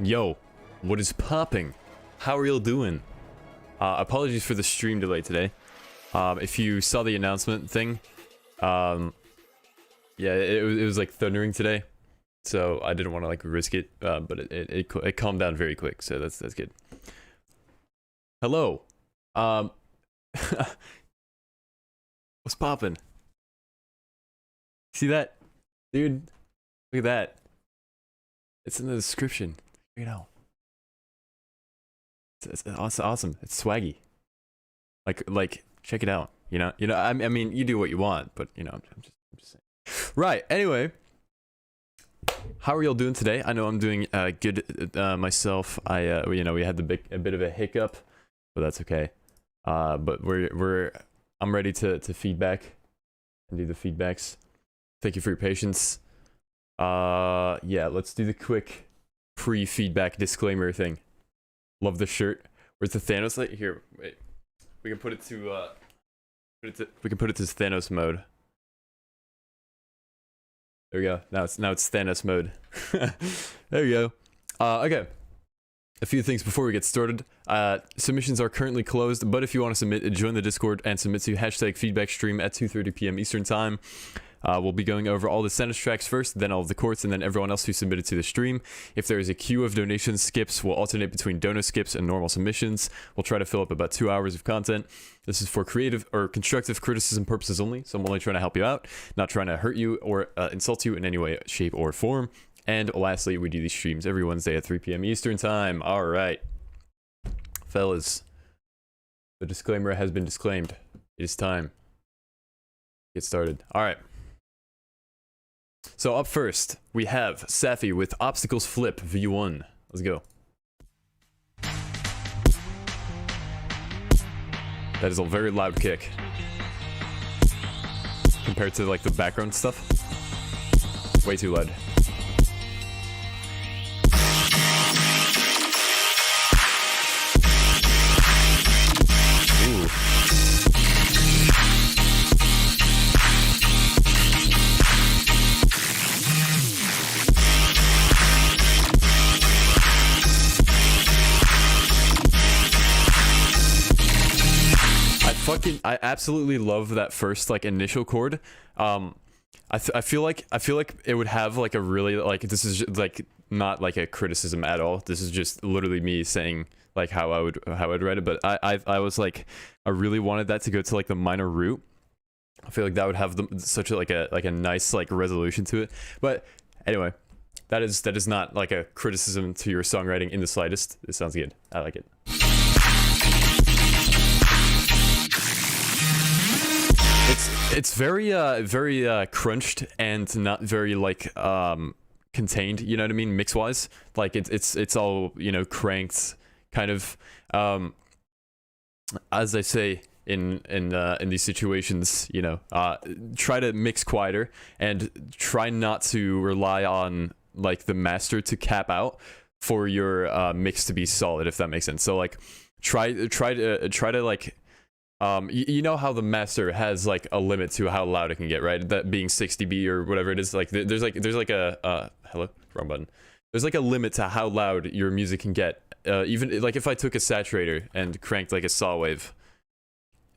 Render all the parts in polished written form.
Yo, what is popping? How are y'all doing? Apologies for the stream delay today. If you saw the announcement thing, yeah, it was like thundering today, so I didn't want to like risk it, but it calmed down very quick, so that's good. Hello, what's popping? See that, dude? Look at that. It's in the description. You know, it's awesome. It's swaggy. Like, check it out. You know. I mean, you do what you want, but you know, I'm just saying. Right. Anyway, how are y'all doing today? I know I'm doing good myself. We had a bit of a hiccup, but that's okay. But I'm ready to feedback and do the feedbacks. Thank you for your patience. Yeah, let's do the quick pre-feedback disclaimer thing. Love the shirt. Where's the Thanos light? Here, wait. We can put it to Thanos mode. There we go. Now it's Thanos mode. There we go. Okay. A few things before we get started. Submissions are currently closed, but if you want to submit, join the Discord and submit to #feedbackstream at 2:30 p.m. Eastern Time. We'll be going over all the sentence tracks first, then all of the courts, and then everyone else who submitted to the stream. If there is a queue of donation skips, we'll alternate between dono skips and normal submissions. We'll try to fill up about 2 hours of content. This is for creative or constructive criticism purposes only, so I'm only trying to help you out, not trying to hurt you or insult you in any way, shape, or form. And lastly, we do these streams every Wednesday at 3 p.m. Eastern Time. All right. Fellas, the disclaimer has been disclaimed. It is time. Get started. All right. So up first, we have Safi with Obstacles Flip V1. Let's go. That is a very loud kick. Compared to like the background stuff. Way too loud. Ooh. I absolutely love that first like initial chord. I feel like it would have like a really like, this is like not like a criticism at all. This is just literally me saying like how I'd write it. But I was like, I really wanted that to go to like the minor root. I feel like that would have such a like a nice like resolution to it. But anyway, that is not like a criticism to your songwriting in the slightest. It sounds good. I like it. It's very crunched and not very like contained, you know what I mean, mix wise. Like it's all, you know, cranked kind of, as I say in these situations, you know, try to mix quieter and try not to rely on like the master to cap out for your mix to be solid, if that makes sense. So like try to like, you know how the master has like a limit to how loud it can get, right? That being 60 dB or whatever it is. Like there's like a hello, wrong button. There's like a limit to how loud your music can get. Even like if I took a saturator and cranked like a saw wave,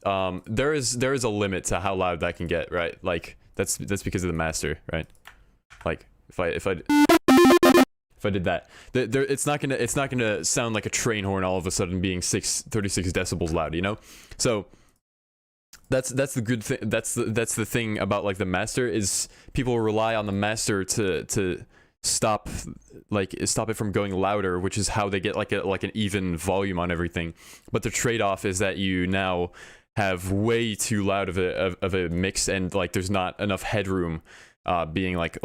there is a limit to how loud that can get, right? Like that's because of the master, right? Like if I did that, it's not gonna sound like a train horn all of a sudden being 36 decibels loud, you know. So that's the good thing. That's the thing about like the master is people rely on the master to stop it from going louder, which is how they get like an even volume on everything. But the trade-off is that you now have way too loud of a mix, and like there's not enough headroom, being like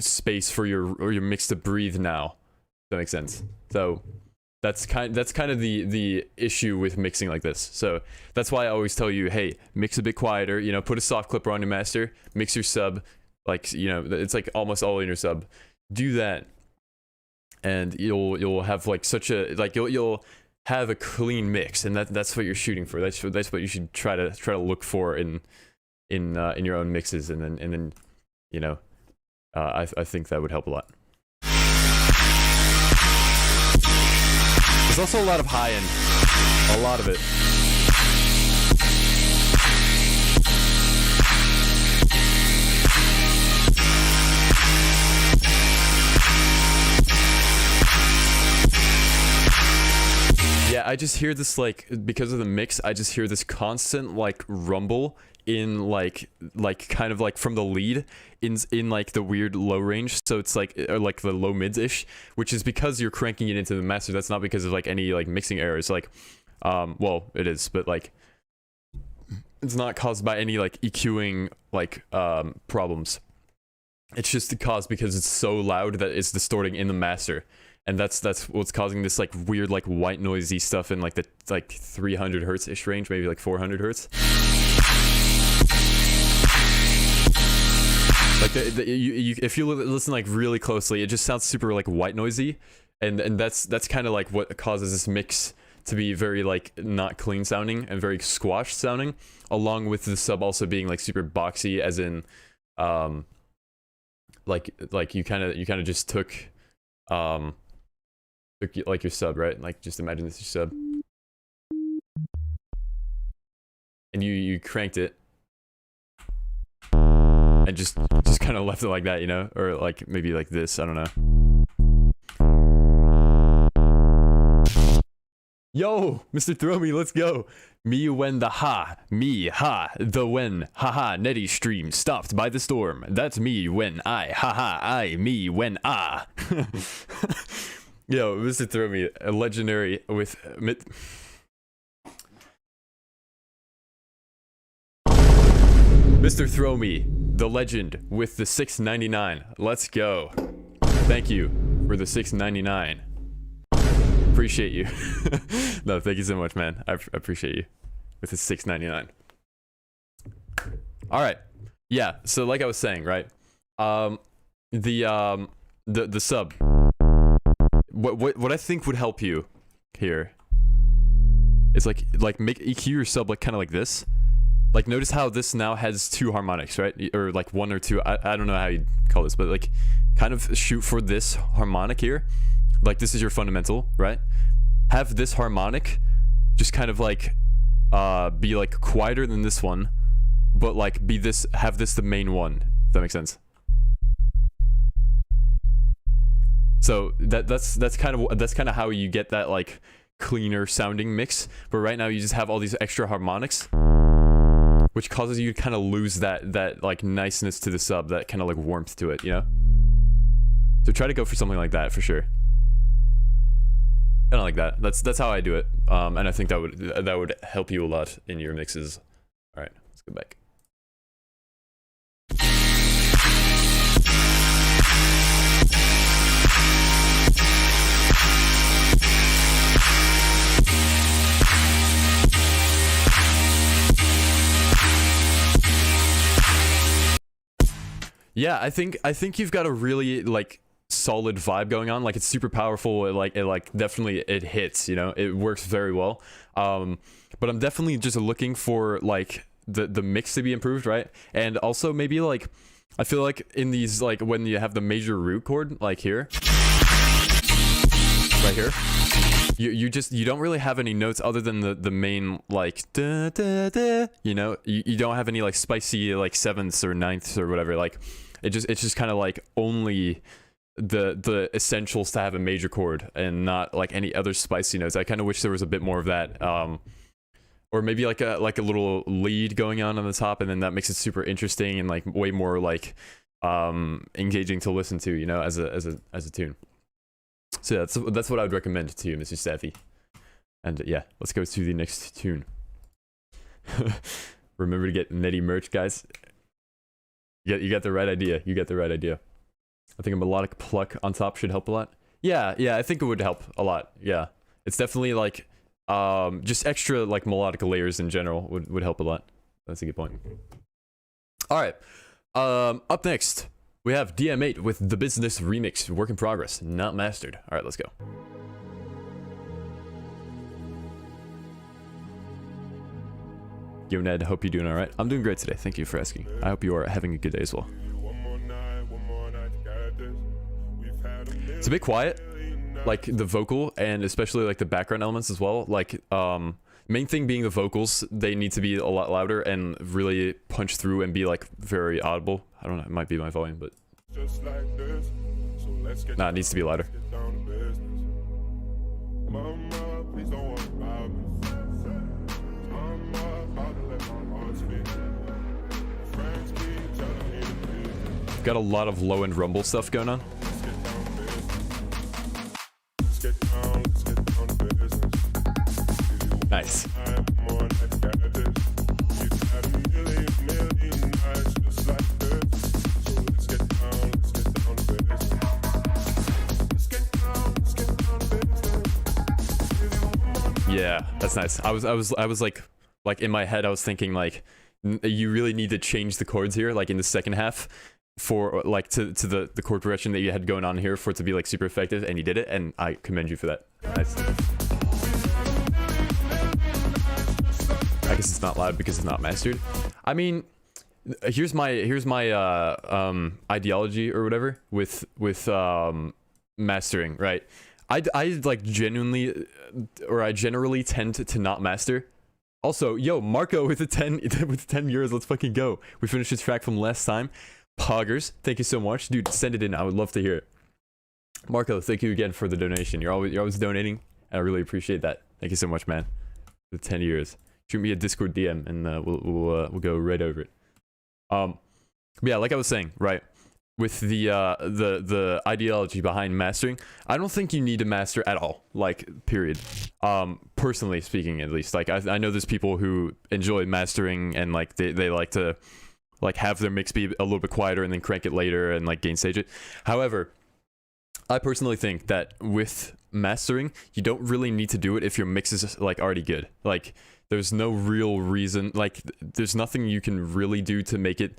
space for your mix to breathe now. That makes sense. So that's kind of the issue with mixing like this. So that's why I always tell you, hey, mix a bit quieter, you know, put a soft clipper on your master, mix your sub, like, you know, it's like almost all in your sub. Do that and you'll have like such a like you'll have a clean mix, and that's what you're shooting for. That's what you should try to look for in your own mixes, and then you know, I think that would help a lot. There's also a lot of high end. A lot of it. Yeah, I just hear this, like, because of the mix, I just hear this constant, like, rumble in, like kind of, like, from the lead in like, the weird low range. So it's, like, or, like, the low mids-ish, which is because you're cranking it into the master. That's not because of, like, any, like, mixing errors. Like, well, it is, but, like, it's not caused by any, like, EQing, like, problems. It's just caused because it's so loud that it's distorting in the master. And that's what's causing this, like, weird, like, white noisy stuff in, like, the, like, 300 hertz ish range, maybe like 400 hertz. Like, if you listen, like, really closely, it just sounds super, like, white noisy, and that's kind of like what causes this mix to be very, like, not clean sounding and very squashed sounding, along with the sub also being, like, super boxy, as in, like you kind of just took like your sub, right? Like, just imagine this is your sub, and you cranked it and just kind of left it like that, you know, or like maybe like this, I don't know. Yo, Mr. Throw Me, let's go. Me when the ha, me ha, the when, haha, Netty stream stopped by the storm. That's me when I, haha, I, me when ah. Yo, Mr. Throw Me, a legendary with Mr. Throw Me, the legend with the 699. Let's go. Thank you for the 699. Appreciate you. No, thank you so much, man. I appreciate you with the 699. All right. Yeah. So like I was saying, right? The sub. What I think would help you here is like make EQ your sub like kind of like this. Like, notice how this now has two harmonics, right? Or like one or two. I don't know how you call this, but like kind of shoot for this harmonic here. Like, this is your fundamental, right? Have this harmonic just kind of like be like quieter than this one, but like have this the main one, if that makes sense. So that's kind of how you get that like cleaner sounding mix. But right now you just have all these extra harmonics, which causes you to kind of lose that like niceness to the sub, that kind of like warmth to it, you know? So try to go for something like that for sure. Kind of like that. That's how I do it. And I think that would help you a lot in your mixes. All right, let's go back. Yeah, I think you've got a really like solid vibe going on. Like, it's super powerful. It definitely it hits, you know, it works very well. But I'm definitely just looking for like the mix to be improved, right? And also maybe like I feel like in these, like when you have the major root chord like here, right here, you don't really have any notes other than the main like da, da, da, you know, you don't have any like spicy like sevenths or ninths or whatever. Like it's just kind of like only the essentials to have a major chord and not like any other spicy notes. I kind of wish there was a bit more of that, or maybe like a little lead going on the top, and then that makes it super interesting and like way more like engaging to listen to, you know, as a tune. So yeah, that's what I would recommend to you, Mr. Staffy. And yeah, let's go to the next tune. Remember to get Netty merch, guys. You got the right idea. You got the right idea. I think a melodic pluck on top should help a lot. Yeah, I think it would help a lot. Yeah, it's definitely like just extra like melodic layers in general would help a lot. That's a good point. All right, up next we have DM8 with The Business Remix, work in progress, not mastered. All right, let's go. Yo, Ned, hope you're doing all right. I'm doing great today. Thank you for asking. I hope you are having a good day as well. It's a bit quiet. like the vocal and especially like the background elements as well. Like main thing being the vocals, they need to be a lot louder and really punch through and be like very audible. I don't know, it might be my volume, but nah, it needs to be louder. Got a lot of low-end rumble stuff going on. Nice. Yeah, that's nice. I was like in my head I was thinking like you really need to change the chords here like in the second half for like to the chord progression that you had going on here for it to be like super effective, and you did it, and I commend you for that. Nice. I guess it's not loud because it's not mastered. I mean, here's my ideology or whatever with mastering, right? I like genuinely, or I generally tend to not master. Also, yo, Marco with the 10 with 10 euros. Let's fucking go. We finished this track from last time. Poggers, thank you so much, dude. Send it in. I would love to hear it. Marco, thank you again for the donation. You're always donating, and I really appreciate that. Thank you so much, man. The 10 years. Shoot me a Discord DM, and we'll go right over it. But yeah, like I was saying, right, with the ideology behind mastering, I don't think you need to master at all, like, period. Personally speaking, at least, like I know there's people who enjoy mastering and like they like to like have their mix be a little bit quieter and then crank it later and like gain stage it. However, I personally think that with mastering, you don't really need to do it if your mix is like already good. Like, there's no real reason, like there's nothing you can really do to make it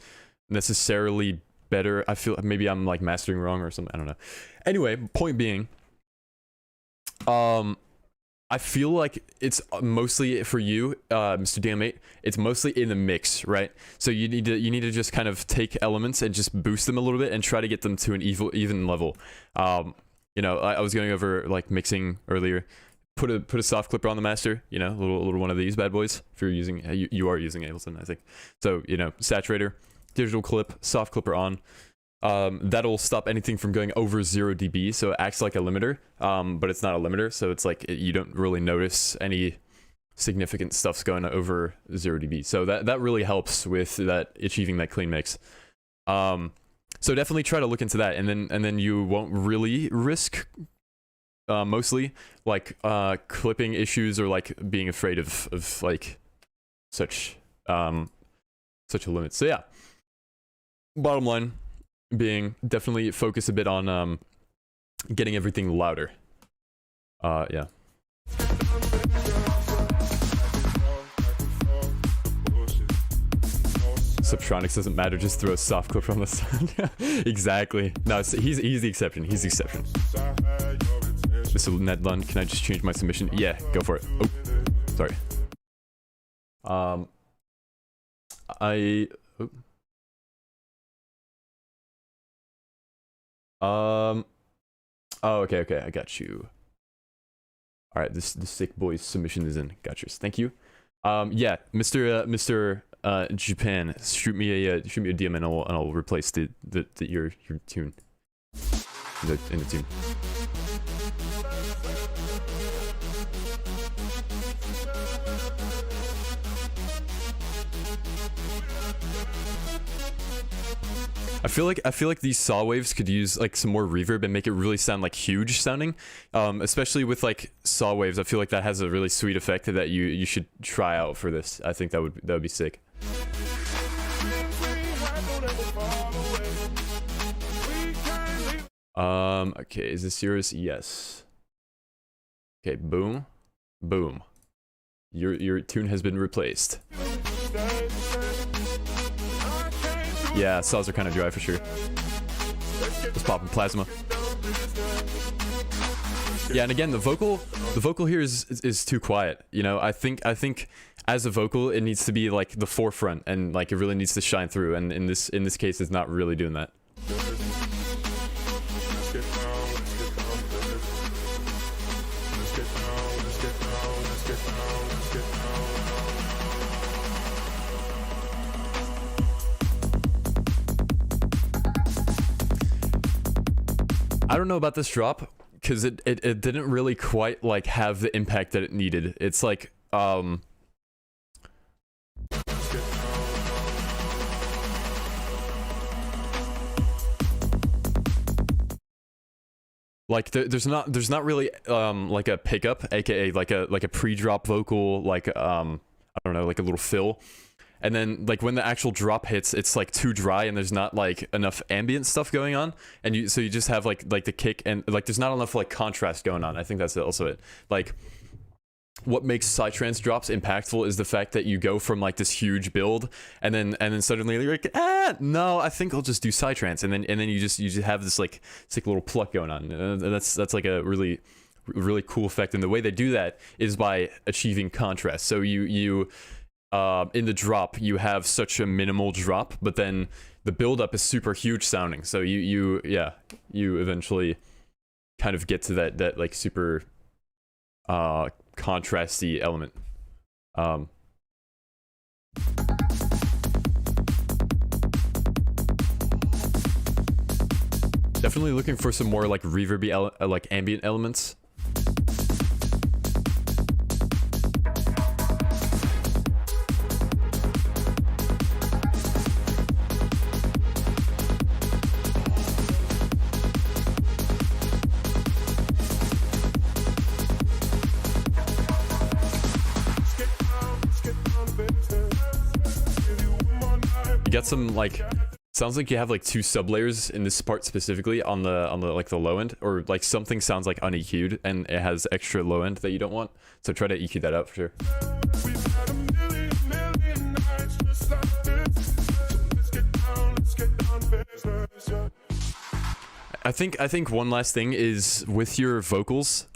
necessarily better. I feel maybe I'm like mastering wrong or something, I don't know. Anyway, point being, I feel like it's mostly for you, Mr. Damn8, it's mostly in the mix, right? So you need to just kind of take elements and just boost them a little bit and try to get them to an even level. You know, I was going over like mixing earlier. Put a soft clipper on the master, you know, a little one of these bad boys. If you're using, you are using Ableton, I think. So, you know, saturator, digital clip, soft clipper on. That'll stop anything from going over 0 dB, so it acts like a limiter, but it's not a limiter, so it's like you don't really notice any significant stuff's going over 0 dB. So that really helps with that achieving that clean mix. So definitely try to look into that, and then you won't really risk mostly like clipping issues or like being afraid of like such a limit. So yeah, bottom line being definitely focus a bit on getting everything louder. Yeah. Subtronics doesn't matter, just throw a soft clip from the sound. Exactly. No, he's the exception. He's the exception. Mr. Nedlund, can I just change my submission? Yeah, go for it. Oh, sorry. Oh, okay, I got you. All right, the sick boy's submission is in. Got yours. Thank you. Yeah, Mr. Japan, shoot me a DM and I'll replace your tune in the tune. I feel like these saw waves could use like some more reverb and make it really sound like huge sounding. Especially with like saw waves, I feel like that has a really sweet effect that you should try out for this. I think that would be sick. Okay, is this yours? Yes. Okay, boom, boom. Your tune has been replaced. Yeah, saws are kind of dry for sure. Let's pop in plasma. Yeah, and again, the vocal here is too quiet. You know, I think as a vocal, it needs to be like the forefront and like it really needs to shine through. And in this case, it's not really doing that. I don't know about this drop because it didn't really quite like have the impact that it needed. It's like like there's not really like a pickup, aka like a pre-drop vocal, like I don't know, like a little fill. And then like when the actual drop hits, it's like too dry and there's not like enough ambient stuff going on, and you just have like the kick and like there's not enough like contrast going on. I think that's also it. Like what makes Psytrance drops impactful is the fact that you go from like this huge build and then suddenly you're like, no, I think I'll just do Psytrance, and then you just have this like sick little pluck going on. And that's like a really cool effect, and the way they do that is by achieving contrast. So you in the drop you have such a minimal drop, but then the build-up is super huge sounding, so you eventually kind of get to that like super contrasty element. Definitely looking for some more like reverby like ambient elements. You got some like, sounds like you have like two sub layers in this part specifically on the like the low end, or like something sounds like un-EQ'd and it has extra low end that you don't want. So try to EQ that out for sure. I think one last thing is with your vocals,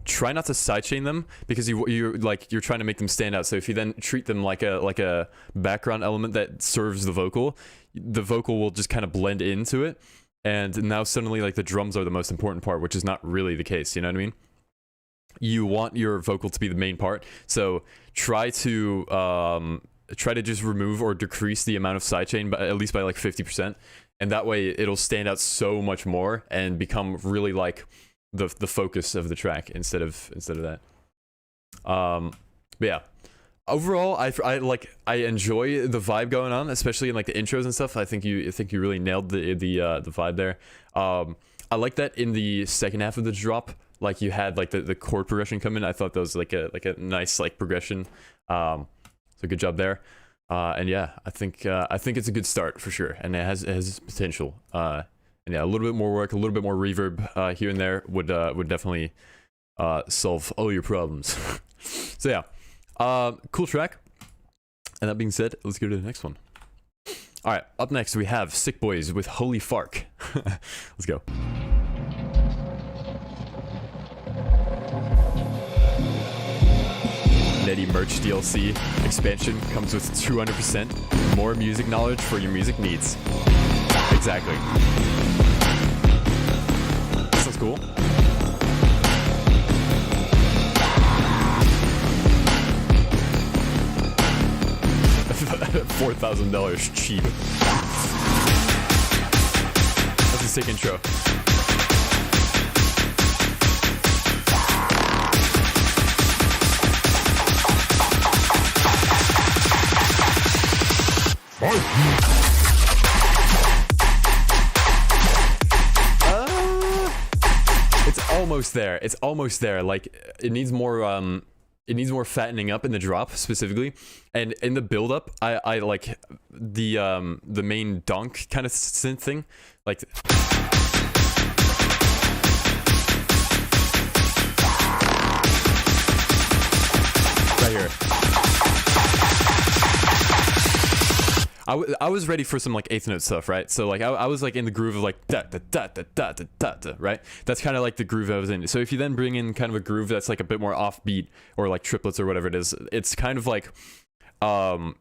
try not to sidechain them, because you're trying to make them stand out. So if you then treat them like a background element that serves the vocal will just kind of blend into it, and now suddenly like the drums are the most important part, which is not really the case. You know what I mean? You want your vocal to be the main part, so try to just remove or decrease the amount of sidechain, but at least by like 50%. And that way it'll stand out so much more and become really like the focus of the track instead of that. But yeah, overall I enjoy the vibe going on, especially in like the intros and stuff. I think you really nailed the vibe there. I like that in the second half of the drop, like you had like the chord progression come in. I thought that was like a nice like progression. So good job there. And yeah, I think it's a good start for sure, and it has potential. And yeah, a little bit more work, a little bit more reverb here and there would definitely solve all your problems. So yeah, cool track. And that being said, let's go to the next one. All right, up next we have Sick Boys with Holy Fark. Let's go. Netty merch DLC expansion comes with 200% more music knowledge for your music needs. Exactly. This sounds cool. $4,000 cheap. That's a sick intro. It's almost there. It's almost there. Like it needs more fattening up in the drop specifically, and in the build up, I like the main donk kind of synth thing, like. Right here. I was ready for some like eighth note stuff, right? So like I was like in the groove of like da da da da da da da da, right? That's kind of like the groove I was in. So if you then bring in kind of a groove that's like a bit more offbeat, or like triplets or whatever it is, it's kind of like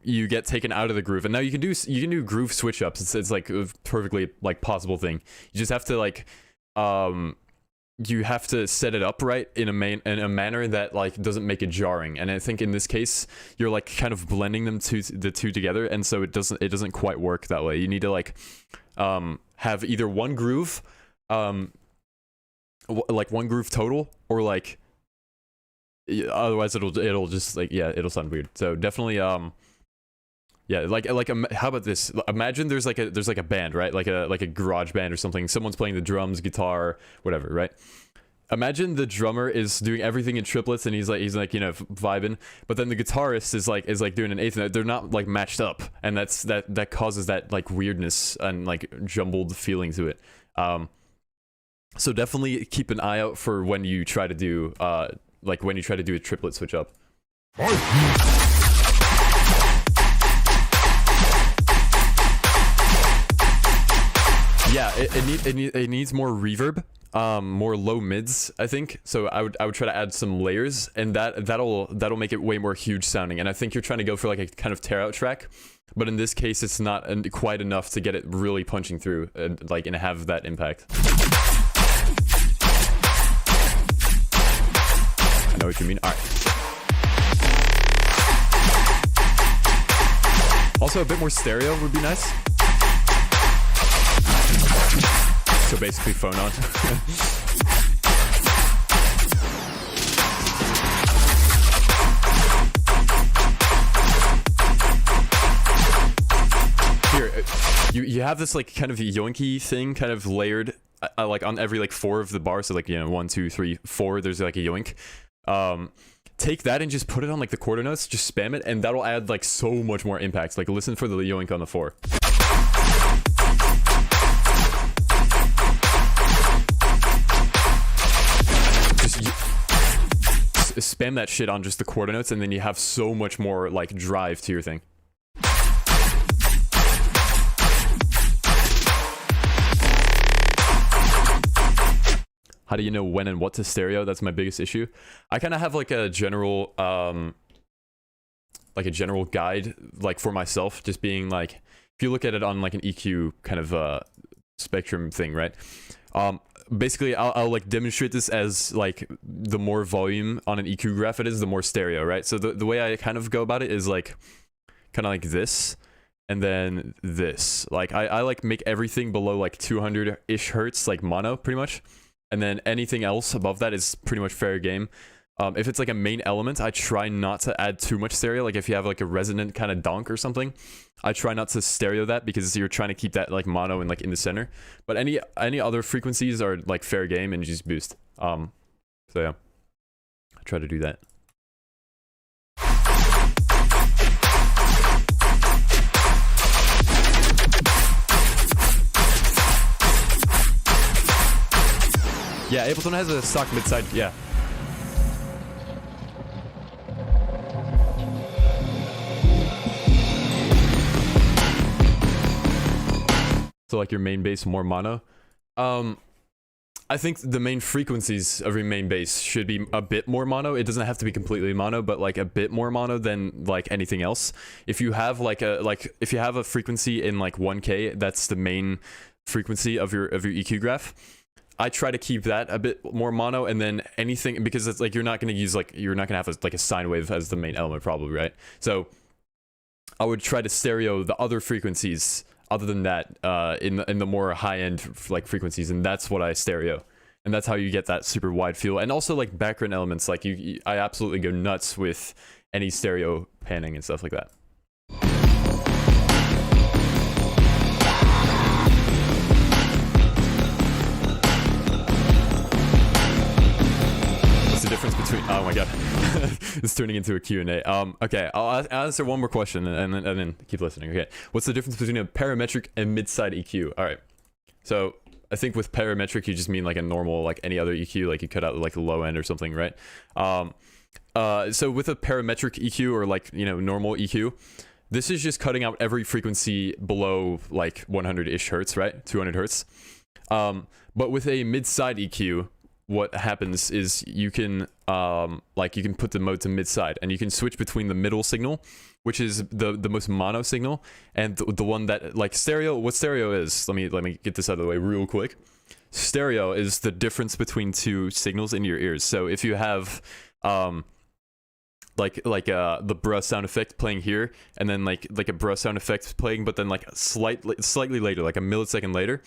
you get taken out of the groove, and now you can do groove switch ups. It's like a perfectly like possible thing. You just have to like you have to set it up right in a manner that like doesn't make it jarring. And I think in this case you're like kind of blending the two together, and so it doesn't quite work that way. You need to like have either one groove like one groove total, or like otherwise it'll just like, yeah, it'll sound weird. So definitely yeah, how about this? Imagine there's like a band, right? Like a garage band or something. Someone's playing the drums, guitar, whatever, right? Imagine the drummer is doing everything in triplets and he's like vibing, but then the guitarist is like doing an eighth note. They're not like matched up, and that causes that like weirdness and like jumbled feeling to it. So definitely keep an eye out for when you try to do when you try to do a triplet switch up. Yeah, it needs more reverb, more low mids, I think. So I would try to add some layers, and that'll make it way more huge sounding. And I think you're trying to go for like a kind of tear out track, but in this case, it's not quite enough to get it really punching through and have that impact. I know what you mean. All right. Also, a bit more stereo would be nice. So basically phone on. Here, you have this like kind of yoinky thing kind of layered like on every like 4 of the bars. So like, 1, 2, 3, 4, there's like a yoink. Take that and just put it on like the quarter notes, just spam it, and that'll add like so much more impact. Like listen for the yoink on the 4. Spam that shit on just the quarter notes, and then you have so much more like drive to your thing. How do you know when and what to stereo? That's my biggest issue. I kind of have like a general guide like for myself, just being like, if you look at it on like an EQ kind of spectrum thing, right? Basically I'll like demonstrate this as like the more volume on an EQ graph it is, the more stereo, right? So the way I kind of go about it is like kind of like this, and then this. Like I like make everything below like 200-ish hertz like mono pretty much, and then anything else above that is pretty much fair game. If it's like a main element, I try not to add too much stereo. Like if you have like a resonant kind of donk or something, I try not to stereo that, because you're trying to keep that like mono and like in the center. But any other frequencies are like fair game and you just boost. So yeah, I try to do that. Yeah, Ableton has a stock mid-side, yeah. So like your main bass more mono. I think the main frequencies of your main bass should be a bit more mono. It doesn't have to be completely mono, but like a bit more mono than like anything else. If you have if you have a frequency in like 1K, that's the main frequency of your EQ graph. I try to keep that a bit more mono, and then anything, because it's like you're not going to have a sine wave as the main element probably, right? So I would try to stereo the other frequencies other than that in the more high-end like frequencies, and that's what I stereo, and that's how you get that super wide feel. And also like background elements, like I absolutely go nuts with any stereo panning and stuff like that. Difference between, oh my god, it's turning into a Q&A. Okay, I'll answer one more question and then keep listening. Okay, what's the difference between a parametric and mid-side EQ? All right, so I think with parametric you just mean like a normal, like any other EQ, like you cut out like a low end or something, right? So with a parametric EQ, or like normal EQ, this is just cutting out every frequency below like 100-ish hertz, right? 200 hertz. But with a mid-side EQ, what happens is you can you can put the mode to mid-side, and you can switch between the middle signal, which is the most mono signal, and the one that like stereo. What stereo is, let me get this out of the way real quick. Stereo is the difference between two signals in your ears. So if you have the bruh sound effect playing here, and then like a bruh sound effect playing, but then like slightly later, like a millisecond later,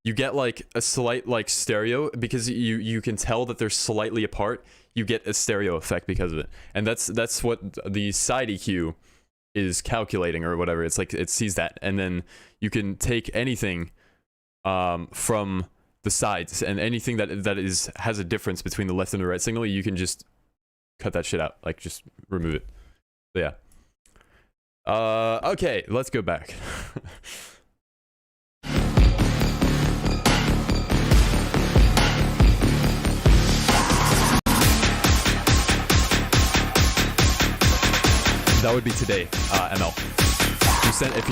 you get like a slight like stereo because you can tell that they're slightly apart. You get a stereo effect because of it, and that's what the side EQ is calculating or whatever. It's like it sees that, and then you can take anything from the sides, and anything that has a difference between the left and the right signal, you can just cut that shit out, like just remove it. So yeah. Okay, let's go back. That would be today, ML. If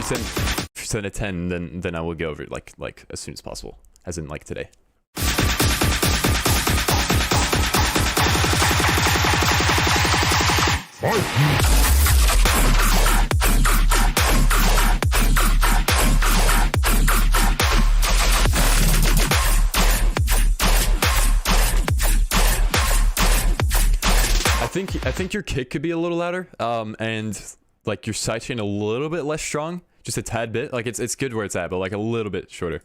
you send a 10, then I will go over it like as soon as possible, as in like today. I think your kick could be a little louder, and like your sidechain a little bit less strong, just a tad bit. Like it's good where it's at, but like a little bit shorter.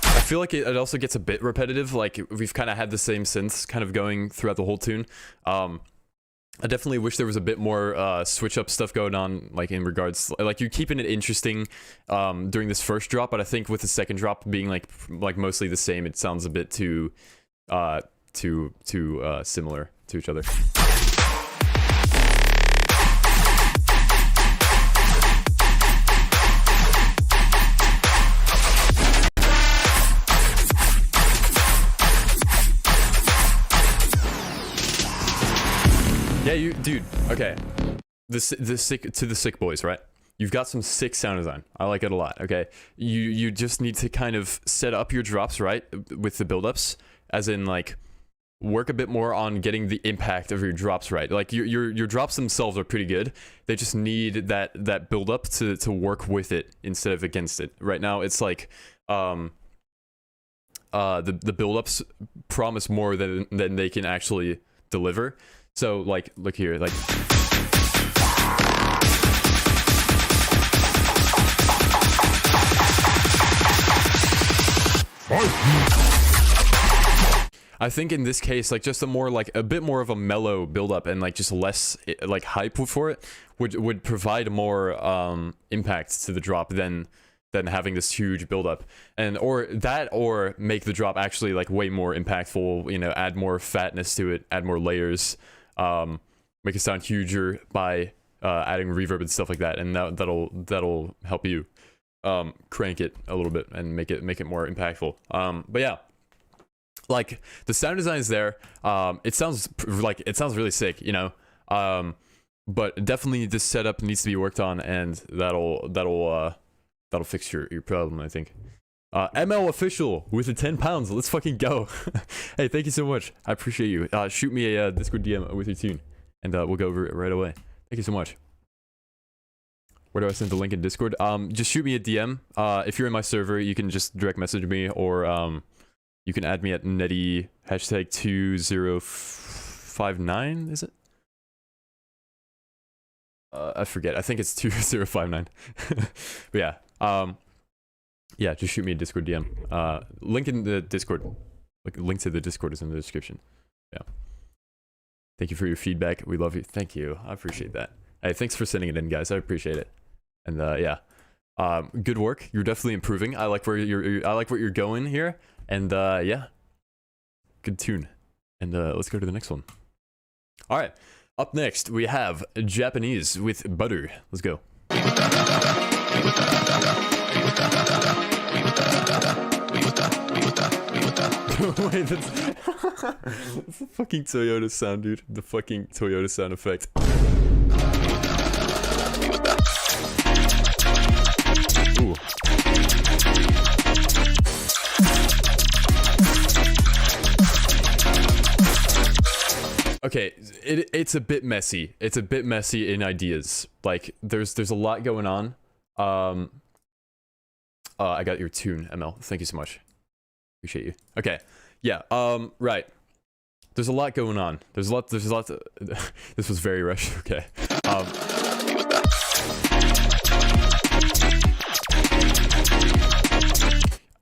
I feel like it also gets a bit repetitive. Like we've kind of had the same synths kind of going throughout the whole tune. I definitely wish there was a bit more switch up stuff going on, like in regards, like you're keeping it interesting during this first drop, but I think with the second drop being like mostly the same, it sounds a bit too similar to each other. Yeah, dude. Okay, the sick boys, right? You've got some sick sound design. I like it a lot. Okay, you just need to kind of set up your drops right with the buildups, as in like work a bit more on getting the impact of your drops right. Like your drops themselves are pretty good. They just need that buildup to work with it instead of against it. Right now, it's like the buildups promise more than they can actually deliver. So like, look here, like. I think in this case, like just a bit more of a mellow build-up and like just less like hype for it would provide more impact to the drop than having this huge build-up, and or make the drop actually like way more impactful. You know, add more fatness to it, add more layers. Make it sound huger by adding reverb and stuff like that, and that'll help you crank it a little bit and make it more impactful. But yeah, like the sound design is there. It sounds really sick, you know. But definitely this setup needs to be worked on, and that'll fix your problem, I think. ML official with the 10 pounds. Let's fucking go. Hey, thank you so much. I appreciate you. Shoot me a Discord DM with your tune, and we'll go over it right away. Thank you so much. Where do I send the link in Discord? Just shoot me a DM. If you're in my server, you can just direct message me, or you can add me at Netty #2059. Is it? I forget. I think it's 2059. But yeah. Yeah, just shoot me a Discord DM. Link in the Discord. Link to the Discord is in the description. Yeah. Thank you for your feedback. We love you. Thank you. I appreciate that. Hey, thanks for sending it in, guys. I appreciate it. And yeah, good work. You're definitely improving. I like where I like what you're going here. And yeah, good tune. And let's go to the next one. All right. Up next, we have Japanese with Butter. Let's go. Wait, that's the fucking Toyota sound, dude. The fucking Toyota sound effect. Ooh. okay, it's a bit messy. It's a bit messy in ideas. Like there's a lot going on. I got your tune, ML. Thank you so much. Appreciate you. Okay. Yeah. Right. There's a lot going on. There's a lot this was very rushed. Okay.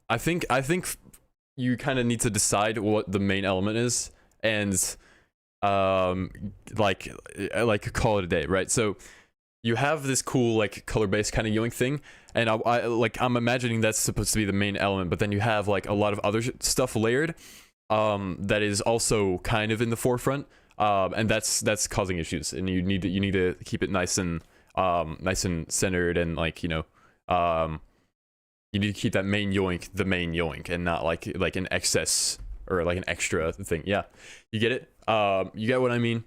I think you kind of need to decide what the main element is, and like call it a day, right? So you have this cool like color-based kind of yoink thing, and I'm imagining that's supposed to be the main element, but then you have like a lot of other stuff layered that is also kind of in the forefront, and that's causing issues, and you need to keep it nice and centered, and like, you know, you need to keep that main yoink the main yoink, and not like an excess or like an extra thing. Yeah, you get it. You get what I mean?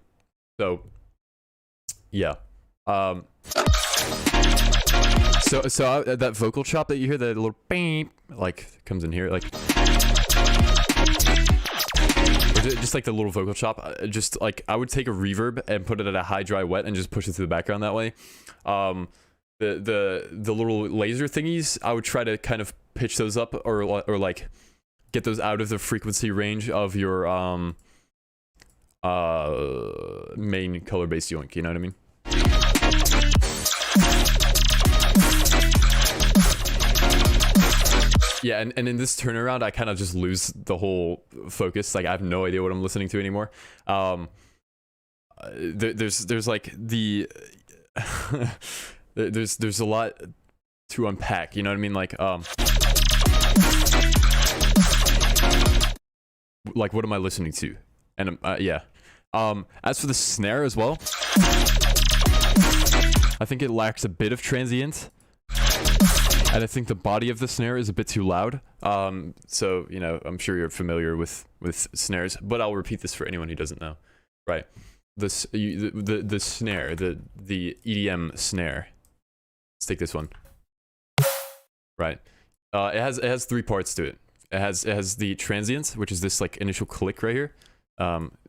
So yeah. So that vocal chop that you hear, that little beep, like comes in here, like just like the little vocal chop. Just like I would take a reverb and put it at a high, dry, wet, and just push it through the background that way. The little laser thingies, I would try to kind of pitch those up, or like get those out of the frequency range of your main color-based yoink. You know what I mean? Yeah, and in this turnaround, I kind of just lose the whole focus. Like I have no idea what I'm listening to anymore. There's like the there's a lot to unpack. You know what I mean? Like what am I listening to? And yeah. As for the snare as well, I think it lacks a bit of transient. And I think the body of the snare is a bit too loud. So, you know, I'm sure you're familiar with snares, but I'll repeat this for anyone who doesn't know. Right. The snare, the EDM snare. Let's take this one. Right. It has three parts to it. It has the transient, which is this like initial click right here.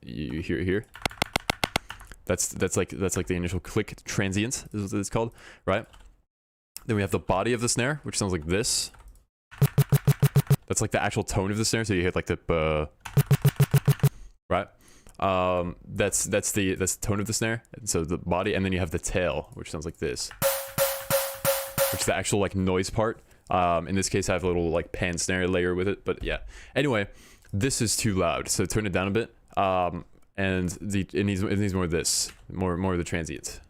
You hear it here. That's like the initial click transient is what it's called, right? Then we have the body of the snare, which sounds like this. That's like the actual tone of the snare, so you hit like the right. That's the tone of the snare, and so the body, and then you have the tail, which sounds like this, which is the actual like noise part. In this case, I have a little like pan snare layer with it, but yeah. Anyway, this is too loud, so turn it down a bit. And it needs more of this, more of the transient.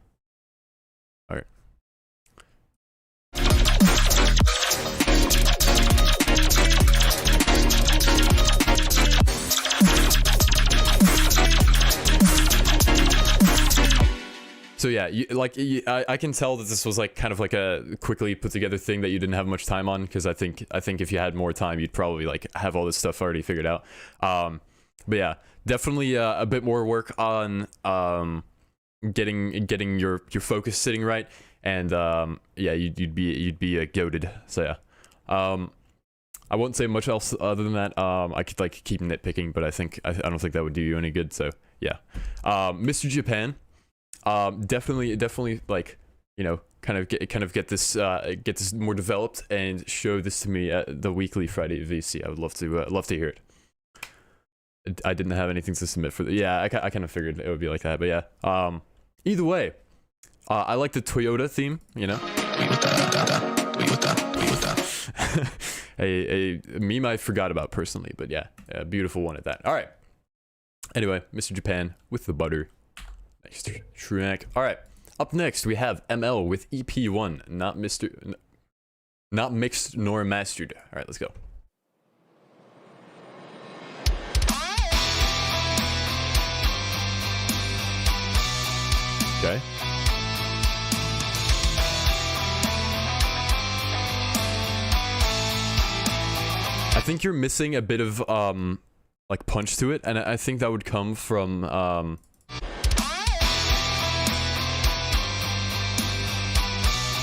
All right. So yeah, I can tell that this was like kind of like a quickly put together thing that you didn't have much time on, because I think if you had more time, you'd probably like have all this stuff already figured out. But yeah, definitely a bit more work on getting your focus sitting right, and yeah, you'd be goated. So yeah, I won't say much else other than that. I could like keep nitpicking, but I don't think that would do you any good. So yeah, Mr. Japan. Definitely like, you know, kind of get this more developed and show this to me at the weekly Friday VC. I would love to hear it. I didn't have anything to submit for the, yeah, I kind of figured it would be like that, but yeah. Either way, I like the Toyota theme, you know. a meme I forgot about personally, but yeah, a beautiful one at that. All right. Anyway, Mr. Japan with the butter. Next track. All right. Up next, we have ML with EP1, not mixed nor mastered. All right, let's go. Okay. I think you're missing a bit of like punch to it, and I think that would come from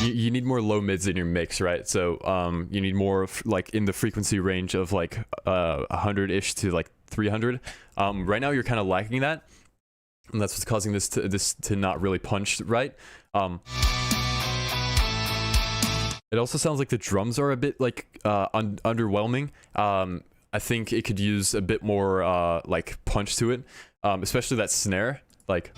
you need more low mids in your mix, right? So you need more like in the frequency range of like 100-ish to like 300. Right now you're kind of lacking that. and that's what's causing this to not really punch right. It also sounds like the drums are a bit like underwhelming. I think it could use a bit more like punch to it, especially that snare. Like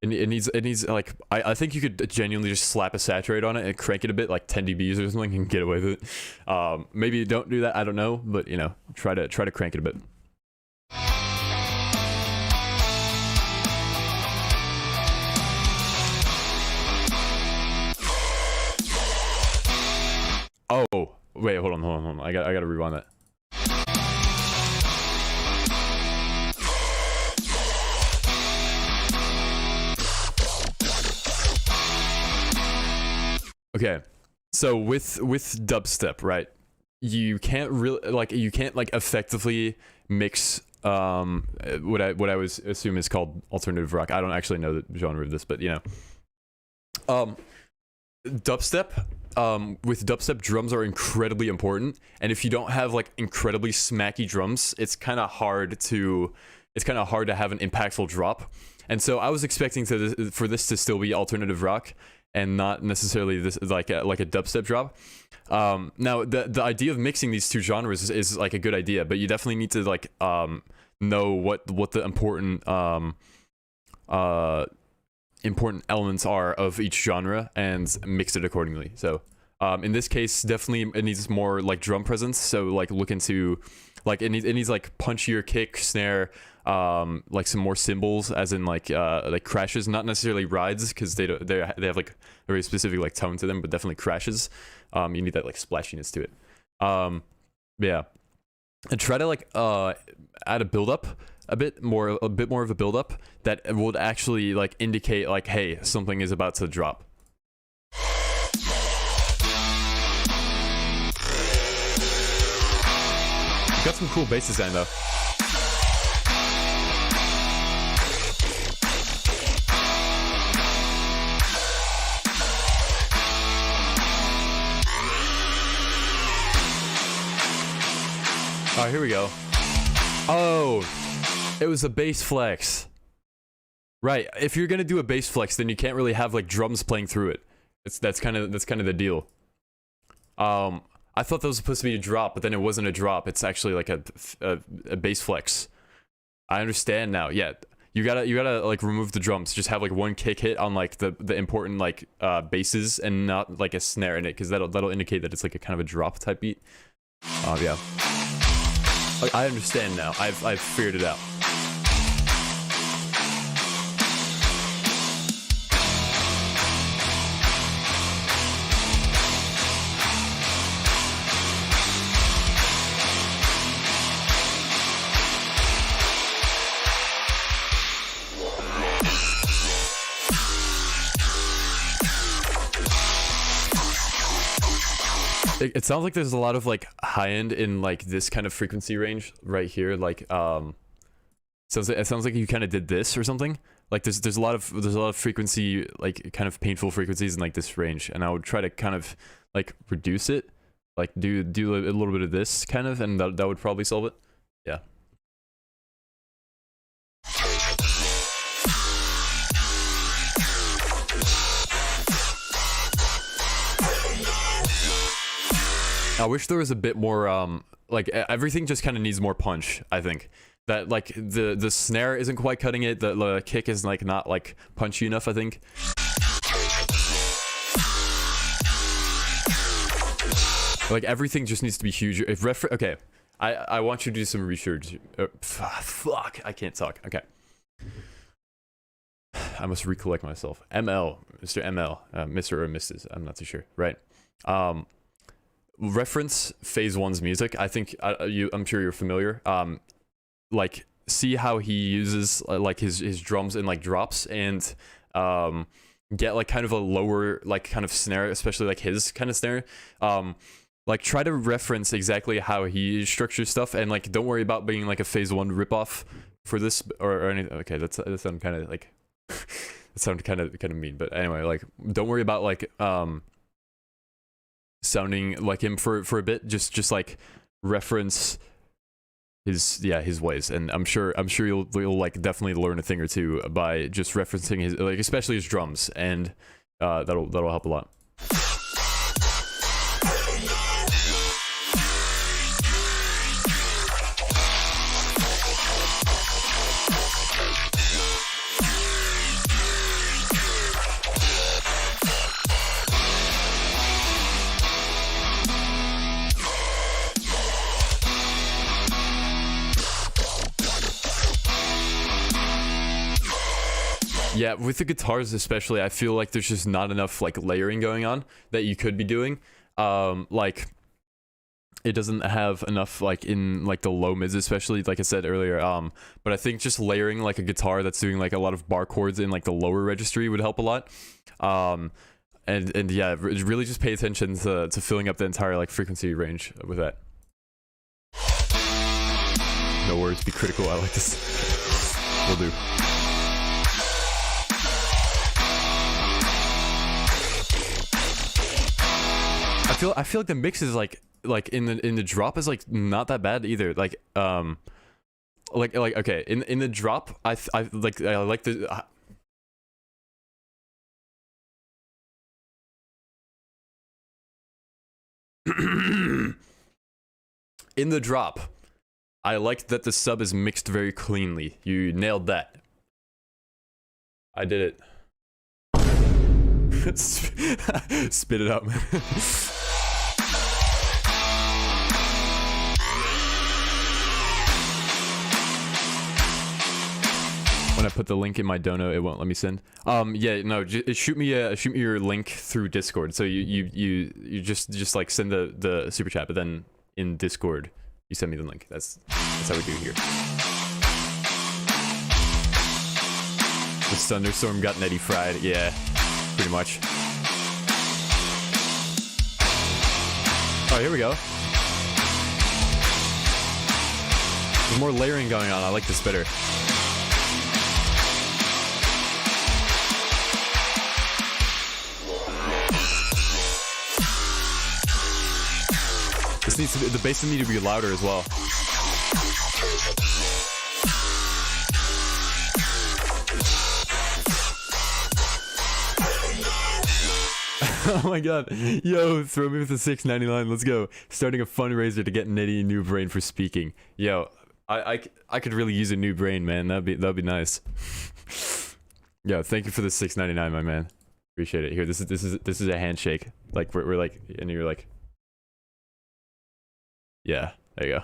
it needs like I think you could genuinely just slap a saturate on it and crank it a bit, like 10 dBs or something, and get away with it. Maybe don't do that. I don't know, but you know, try to crank it a bit. Oh, wait, hold on. I gotta rewind that. Okay, so with dubstep, right? You can't really like effectively mix what I would assume is called alternative rock. I don't actually know the genre of this, but you know, dubstep. With dubstep, drums are incredibly important, and if you don't have like incredibly smacky drums, it's kind of hard to have an impactful drop. And so I was expecting for this to still be alternative rock and not necessarily this like a dubstep drop. Now the idea of mixing these two genres is like a good idea, but you definitely need to like know what the important elements are of each genre and mix it accordingly. So in this case, definitely it needs more like drum presence. So like look into like it needs like punchier kick, snare, like some more cymbals, as in like crashes, not necessarily rides, because they have like a very specific like tone to them, but definitely crashes. You need that like splashiness to it. Yeah, and try to like add a build up. A bit more of a build up that would actually like indicate like, hey, something is about to drop. Got some cool bass design though. Alright, here we go. Oh, it was a bass flex. Right, if you're gonna do a bass flex, then you can't really have like drums playing through it. That's kind of the deal. I thought that was supposed to be a drop, but then it wasn't a drop. It's actually like a bass flex. I understand now. Yeah, you gotta like remove the drums. Just have like one kick hit on like the important like basses, and not like a snare in it, because that'll indicate that it's like a kind of a drop type beat. Yeah. I understand now. I've figured it out. It sounds like there's a lot of like high end in like this kind of frequency range right here. Like so it sounds like you kind of did this or something. Like there's a lot of frequency, like kind of painful frequencies in like this range, and I would try to kind of like reduce it, like do a little bit of this kind of, and that would probably solve it. Yeah. I wish there was a bit more like everything just kind of needs more punch. I think that like the snare isn't quite cutting it, the kick is like not like punchy enough, I think. Like everything just needs to be huge. Okay, I want you to do some research. Fuck, I can't talk. Okay, I must recollect myself. ML, Mr. ML, Mr. or Mrs. I'm not too sure. Right. Reference phase one's music. I think I'm sure you're familiar. Like see how he uses like his drums in like drops, and get like kind of a lower like kind of snare, especially like his kind of snare. Like try to reference exactly how he structures stuff, and like don't worry about being like a phase one ripoff for this or anything. Okay, that sounded kind of like that sounded kind of mean, but anyway, like don't worry about like sounding like him for a bit. Just like reference his ways, and I'm sure you'll like definitely learn a thing or two by just referencing his, like, especially his drums, and that'll help a lot. Yeah, with the guitars especially, I feel like there's just not enough like layering going on that you could be doing. Like it doesn't have enough like in like the low mids, especially like I said earlier. But I think just layering like a guitar that's doing like a lot of bar chords in like the lower registry would help a lot. And yeah, really just pay attention to filling up the entire like frequency range with that. No words, be critical. I like this. Will do. I feel like the mix is like in the drop is like not that bad either. Like okay, in the drop I like the in the drop I like that the sub is mixed very cleanly. You nailed that. I did it. Spit it out, man. When I put the link in my dono, it won't let me send. Yeah, no, shoot me your link through Discord. So you just like send the super chat, but then in Discord you send me the link. That's how we do here. The thunderstorm got Netty fried. Yeah, pretty much. Oh, here we go. There's more layering going on. I like this better. This needs to be, the bass needs to be louder as well. Oh my god. Yo, throw me with the $6.99. Let's go. Starting a fundraiser to get Netty a new brain for speaking. Yo, I could really use a new brain, man. That'd be nice. Yo, thank you for the $6.99, my man. Appreciate it. Here, this is a handshake. Like we're like, and you're like, yeah, there you go.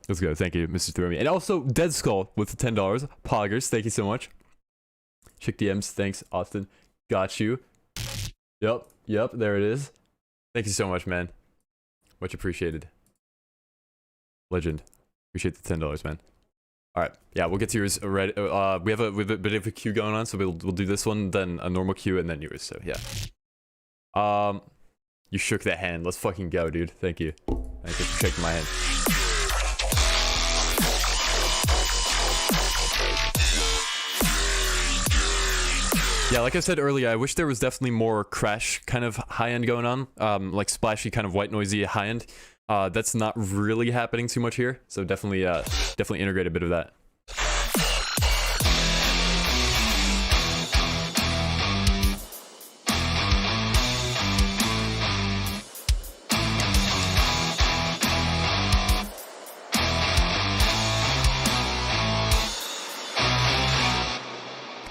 Let's go. Thank you, Mr. Throw Me. And also Dead Skull with the $10. Poggers, thank you so much. Chick DMs, thanks, Austin. Got you. Yep, there it is. Thank you so much, man. Much appreciated. Legend. Appreciate the $10, man. Alright, yeah, we'll get to yours already. We have a bit of a queue going on, so we'll do this one, then a normal queue, and then yours, so yeah. You shook that hand. Let's fucking go, dude. Thank you. Thank you for shaking my hand. Yeah, like I said earlier, I wish there was definitely more crash kind of high-end going on. Like splashy, kind of white noisy high-end. That's not really happening too much here, so definitely integrate a bit of that.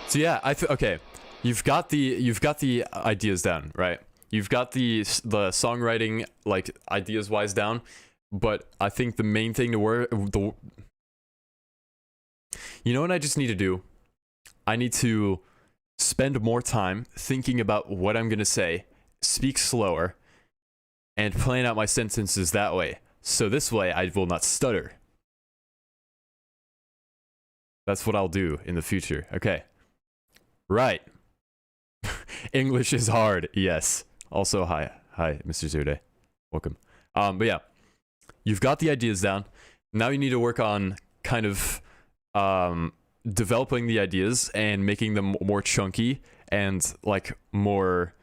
So yeah, okay. You've got the ideas down, right? You've got the songwriting like ideas wise down, but I think the main thing to work you know what I just need to do? I need to spend more time thinking about what I'm gonna say, speak slower, and plan out my sentences that way. So this way I will not stutter. That's what I'll do in the future. Okay. Right. English is hard. Yes. Also, hi, Mr. Zurde. Welcome. But yeah, you've got the ideas down. Now you need to work on kind of developing the ideas and making them more chunky and like more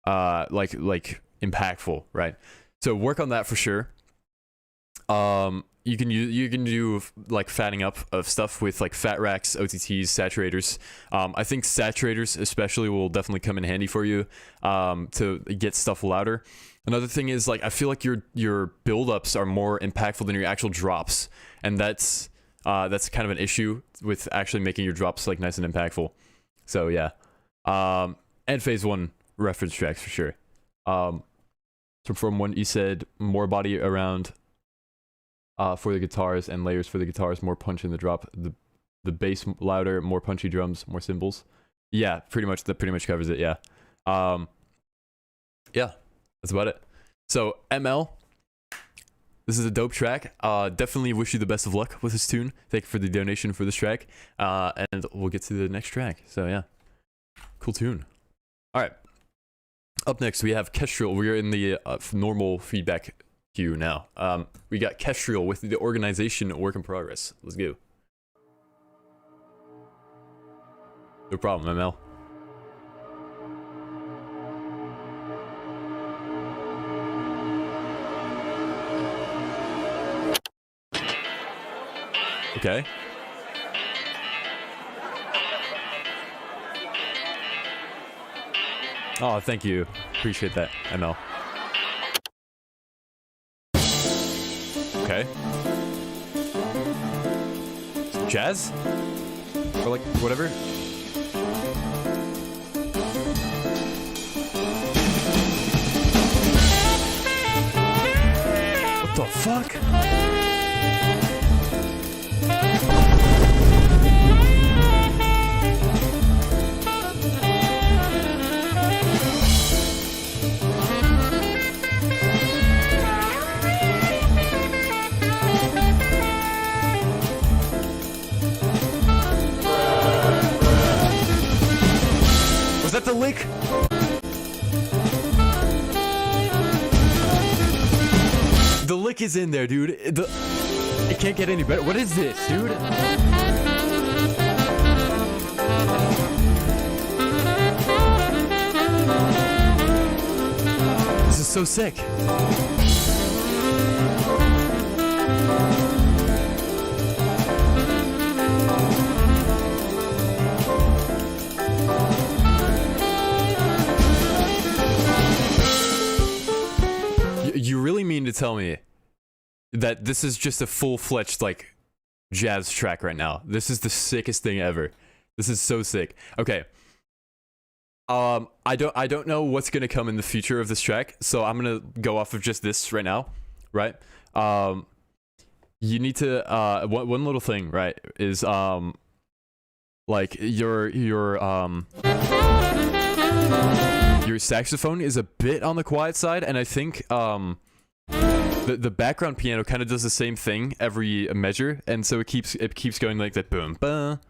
like impactful, right? So work on that for sure. You can do like fatting up of stuff with like fat racks, OTTs, saturators. I think saturators especially will definitely come in handy for you to get stuff louder. Another thing is like I feel like your buildups are more impactful than your actual drops, and that's kind of an issue with actually making your drops like nice and impactful. So yeah, and phase 1 reference tracks for sure. So from one you said more body around for the guitars and layers for the guitars, more punch in the drop, the bass louder, more punchy drums, more cymbals. Yeah, pretty much that pretty much covers it. Yeah. Yeah, that's about it. So ML, this is a dope track. Definitely wish you the best of luck with this tune. Thank you for the donation for this track. And we'll get to the next track. So yeah, cool tune. All right. Up next we have Kestrel. We're in the normal feedback queue now. We got Kestrel with the organization work in progress. Let's go. No problem, ML. Okay. Oh, thank you. Appreciate that, ML. Okay. Jazz? Or like, whatever? What the fuck? Was that the lick? The lick is in there, dude. It can't get any better. What is this, dude? This is so sick. You really mean to tell me that this is just a full-fledged like jazz track right now? This is the sickest thing ever. This is so sick. Okay. I don't know what's gonna come in the future of this track, so I'm gonna go off of just this right now, right? You need to one little thing, right, is like your saxophone is a bit on the quiet side, and I think the background piano kind of does the same thing every measure, and so it keeps going like that, boom ba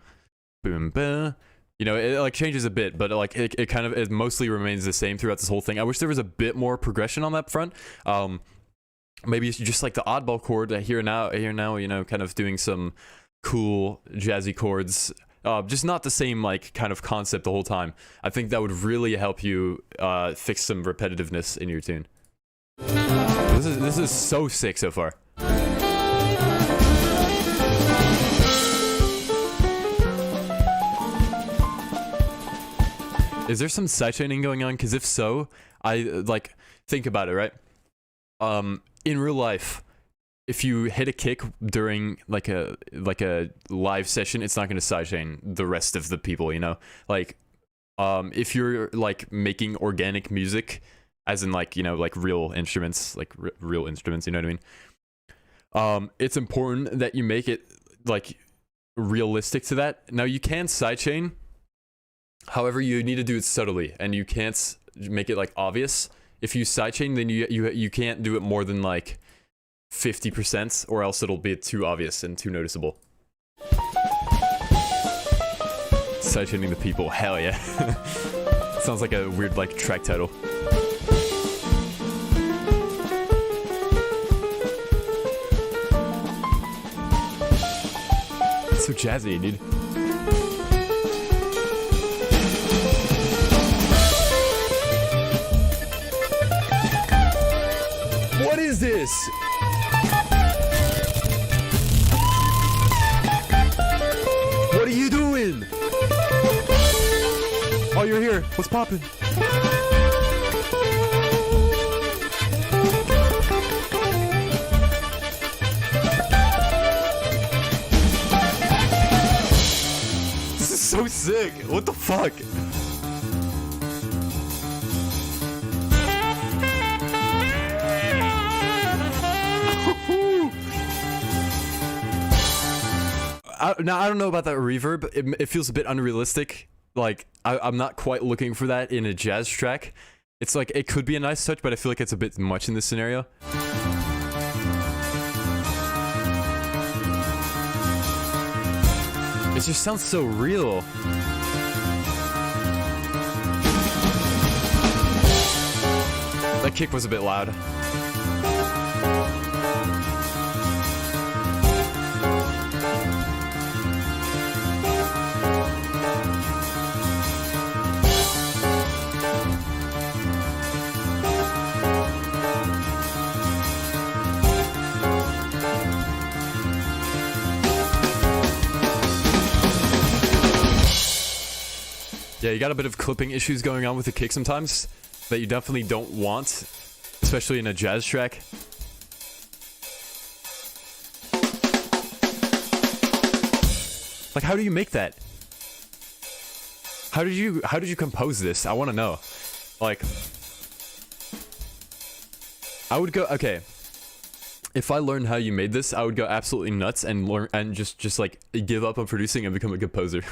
boom ba. You know, it like changes a bit, but like it mostly remains the same throughout this whole thing. I wish there was a bit more progression on that front. Maybe it's just like the oddball chord here now, you know, kind of doing some cool jazzy chords. Just not the same like kind of concept the whole time. I think that would really help you fix some repetitiveness in your tune. This is so sick so far. Is there some sidechaining going on? Because if so, I like think about it, right? In real life, if you hit a kick during like a live session, it's not going to sidechain the rest of the people, you know? Like if you're like making organic music, as in like, you know, like real instruments, like real instruments, you know what I mean? It's important that you make it like realistic to that. Now you can sidechain, however, you need to do it subtly, and you can't make it like obvious. If you sidechain, then you can't do it more than like 50%, or else it'll be too obvious and too noticeable. Sidechaining the people, hell yeah. Sounds like a weird like track title. It's so jazzy, dude. What is this? Oh, you're here. What's poppin'? This is so sick. What the fuck? Now, I don't know about that reverb. It feels a bit unrealistic. Like, I'm not quite looking for that in a jazz track. It's like, it could be a nice touch, but I feel like it's a bit much in this scenario. It just sounds so real. That kick was a bit loud. Yeah, you got a bit of clipping issues going on with the kick sometimes that you definitely don't want, especially in a jazz track. Like, how do you make that? How did you compose this? I want to know. Like, I would go, okay. If I learned how you made this, I would go absolutely nuts and learn and just like give up on producing and become a composer.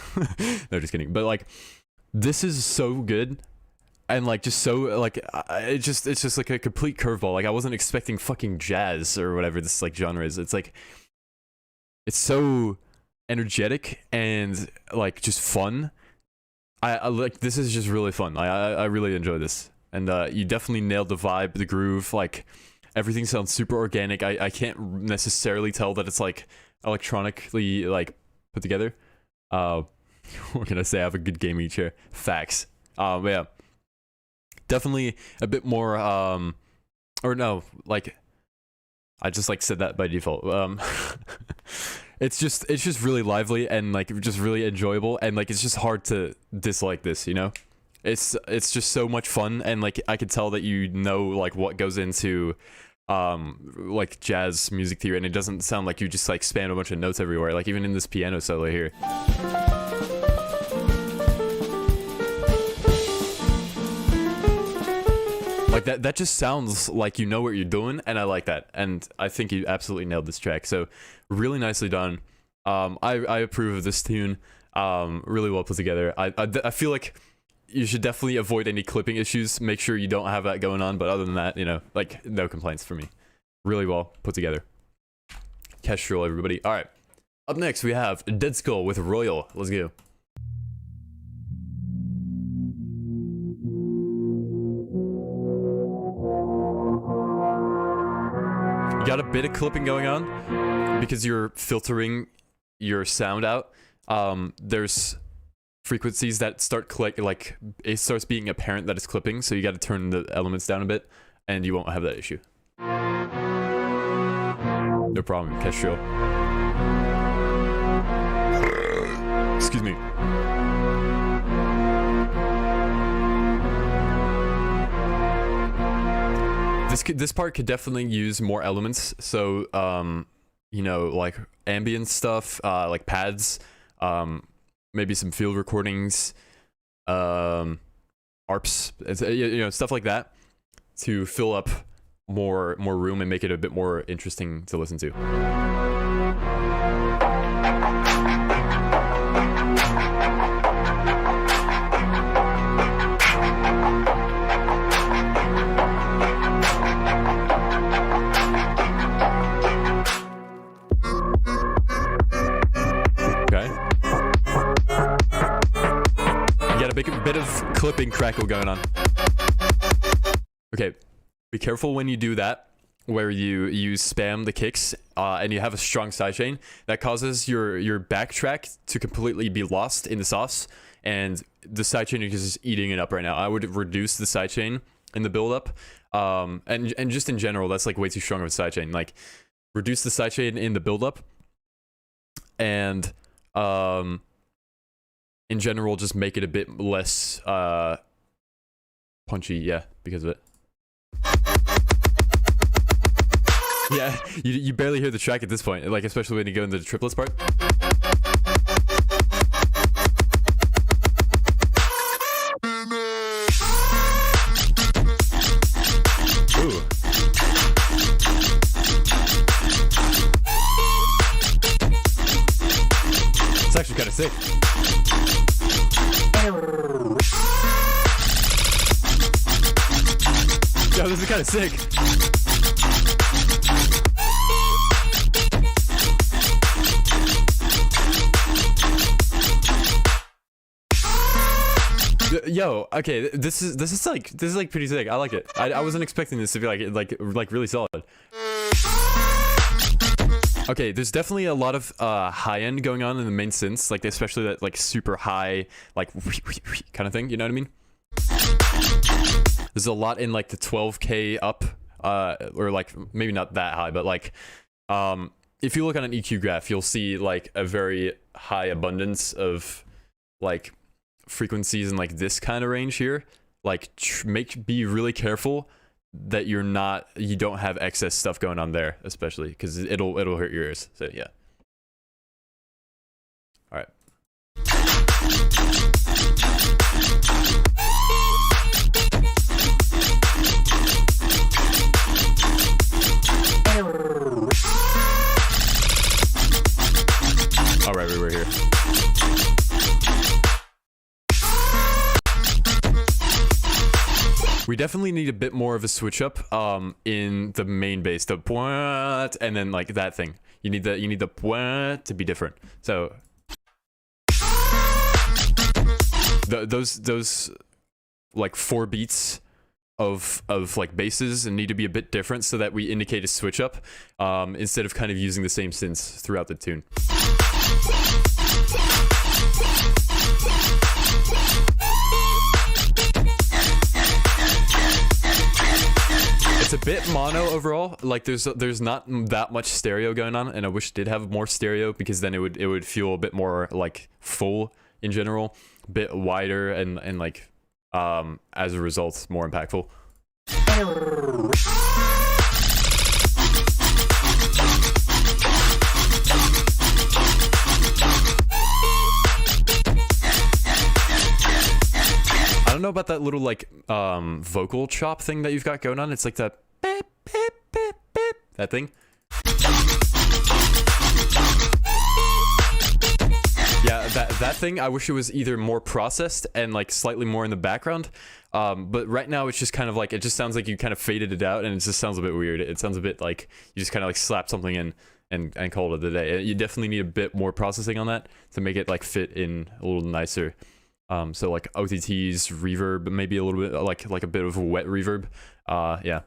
No, just kidding. But like, this is so good, and like just so like it's just like a complete curveball. Like, I wasn't expecting fucking jazz or whatever this like genre is. It's like, it's so energetic and like just fun. I like, this is just really fun. I really enjoy this, and you definitely nailed the vibe, the groove. Like, everything sounds super organic. I can't necessarily tell that it's like electronically like put together. What can I say? I have a good gaming chair. Facts. Yeah. Definitely a bit more, or no, like, I just like said that by default. It's just really lively and like just really enjoyable, and like it's just hard to dislike this, you know? It's just so much fun, and like I could tell that you know like what goes into like jazz music theory, and it doesn't sound like you just like spam a bunch of notes everywhere, like even in this piano solo here. Like that just sounds like you know what you're doing, and I like that, and I think you absolutely nailed this track. So really nicely done. I approve of this tune. Really well put together. I feel like you should definitely avoid any clipping issues. Make sure you don't have that going on, but other than that, you know, like, no complaints for me. Really well put together. Kestrel, everybody. All right. Up next, we have Dead Skull with Royal. Let's go. You got a bit of clipping going on because you're filtering your sound out. There's frequencies that start like it starts being apparent that it's clipping, so you got to turn the elements down a bit, and you won't have that issue. No problem, Kestrel. Excuse me. This part could definitely use more elements. So you know, like ambient stuff, like pads, maybe some field recordings, ARPs, you know, stuff like that, to fill up more room and make it a bit more interesting to listen to. A bit of clipping crackle going on. Okay, be careful when you do that, where you spam the kicks and you have a strong sidechain. That causes your backtrack to completely be lost in the sauce, and the sidechain is just eating it up right now. I would reduce the sidechain in the build-up, and just in general, that's like way too strong of a sidechain. Like, reduce the sidechain in the build-up, and in general just make it a bit less punchy, yeah, because of it. Yeah, you barely hear the track at this point, like especially when you go into the triplets part. Ooh. It's actually kind of sick. Yo, this is kind of sick. Yo, okay, this is like pretty sick. I like it. I wasn't expecting this to be like really solid. Okay, there's definitely a lot of high end going on in the main synths, like especially that like super high like kind of thing. You know what I mean? There's a lot in like the 12K up, or like maybe not that high, but like if you look on an EQ graph, you'll see like a very high abundance of like frequencies in like this kind of range here. Like be really careful that you don't have excess stuff going on there, especially because it'll hurt your ears. So yeah. All right. All right, we're here. We definitely need a bit more of a switch up in the main bass, the point, and then like that thing. You need the point to be different. So those like 4 beats of like basses need to be a bit different so that we indicate a switch up instead of kind of using the same synths throughout the tune. It's a bit mono overall. Like there's not that much stereo going on, and I wish it did have more stereo because then it would feel a bit more like full in general, a bit wider and like as a result more impactful. I don't know about that little like vocal chop thing that you've got going on. It's like that beep, beep, beep, beep, that thing. Yeah, that thing, I wish it was either more processed and like slightly more in the background. But right now it's just kind of like, it just sounds like you kind of faded it out and it just sounds a bit weird. It sounds a bit like you just kind of like slap something in and call it a day. You definitely need a bit more processing on that to make it like fit in a little nicer. So like OTTs, reverb, maybe a little bit like a bit of a wet reverb. Yeah.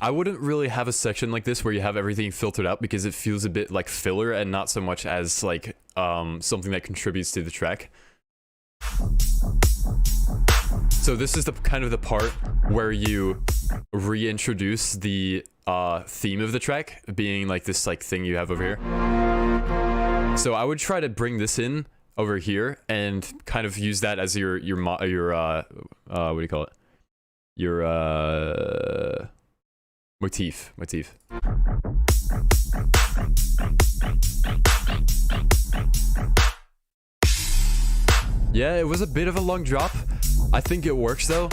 I wouldn't really have a section like this where you have everything filtered out because it feels a bit like filler and not so much as like something that contributes to the track. So this is the kind of the part where you reintroduce the theme of the track being like this like thing you have over here. So I would try to bring this in over here and kind of use that as your what do you call it? Your motif. Yeah, it was a bit of a long drop. I think it works though.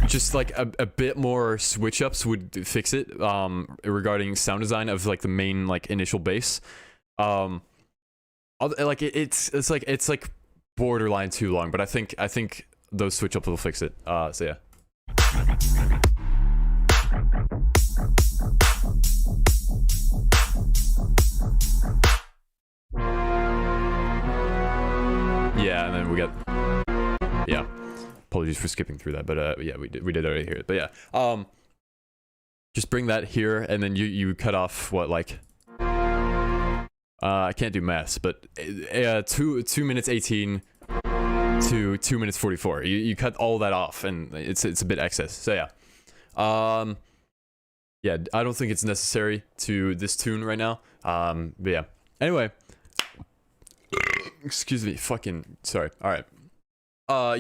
Just like a bit more switch ups would fix it regarding sound design of like the main like initial bass. Like it's like borderline too long, but I think those switch ups will fix it. So yeah. Yeah, and then we got, yeah, apologies for skipping through that, but yeah, we did already hear it, but yeah, just bring that here, and then you cut off what, like, I can't do maths, but 2 minutes 18 to 2 minutes 44. You cut all that off, and it's a bit excess. So yeah, yeah, I don't think it's necessary to this tune right now. But yeah. Anyway, excuse me, fucking sorry. All right.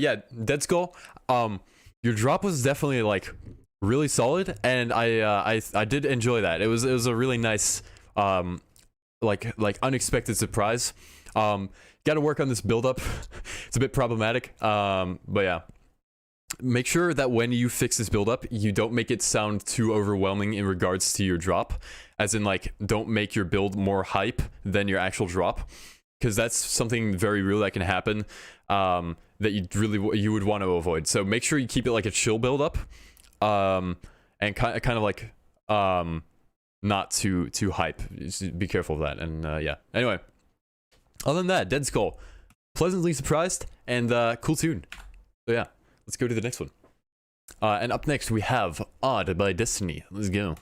Yeah, Dead Skull. Your drop was definitely like really solid, and I did enjoy that. It was a really nice like unexpected surprise. Got to work on this build up. It's a bit problematic. But yeah. Make sure that when you fix this build up, you don't make it sound too overwhelming in regards to your drop. As in, like, don't make your build more hype than your actual drop, because that's something very real that can happen. That you would want to avoid. So make sure you keep it like a chill build up, and kind of like not too hype. Just be careful of that. And yeah. Anyway, other than that, Dead Skull, pleasantly surprised, and cool tune. So yeah. Let's go to the next one. And up next, we have Odd by Destiny. Let's go.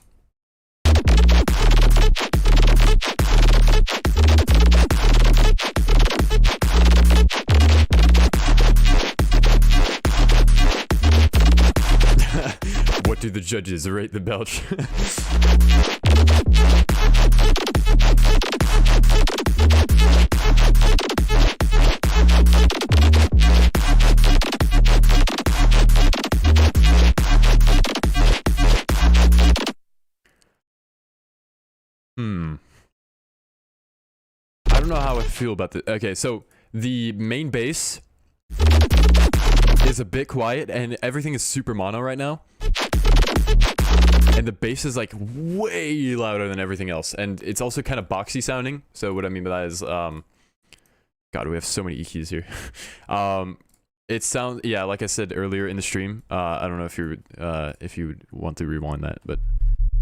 What do the judges rate the belch? I don't know how I feel about this. Okay, so the main bass is a bit quiet, and everything is super mono right now. And the bass is like way louder than everything else, and it's also kind of boxy sounding. So what I mean by that is, God, we have so many EQs here. It sounds, yeah, like I said earlier in the stream. I don't know if you would want to rewind that, but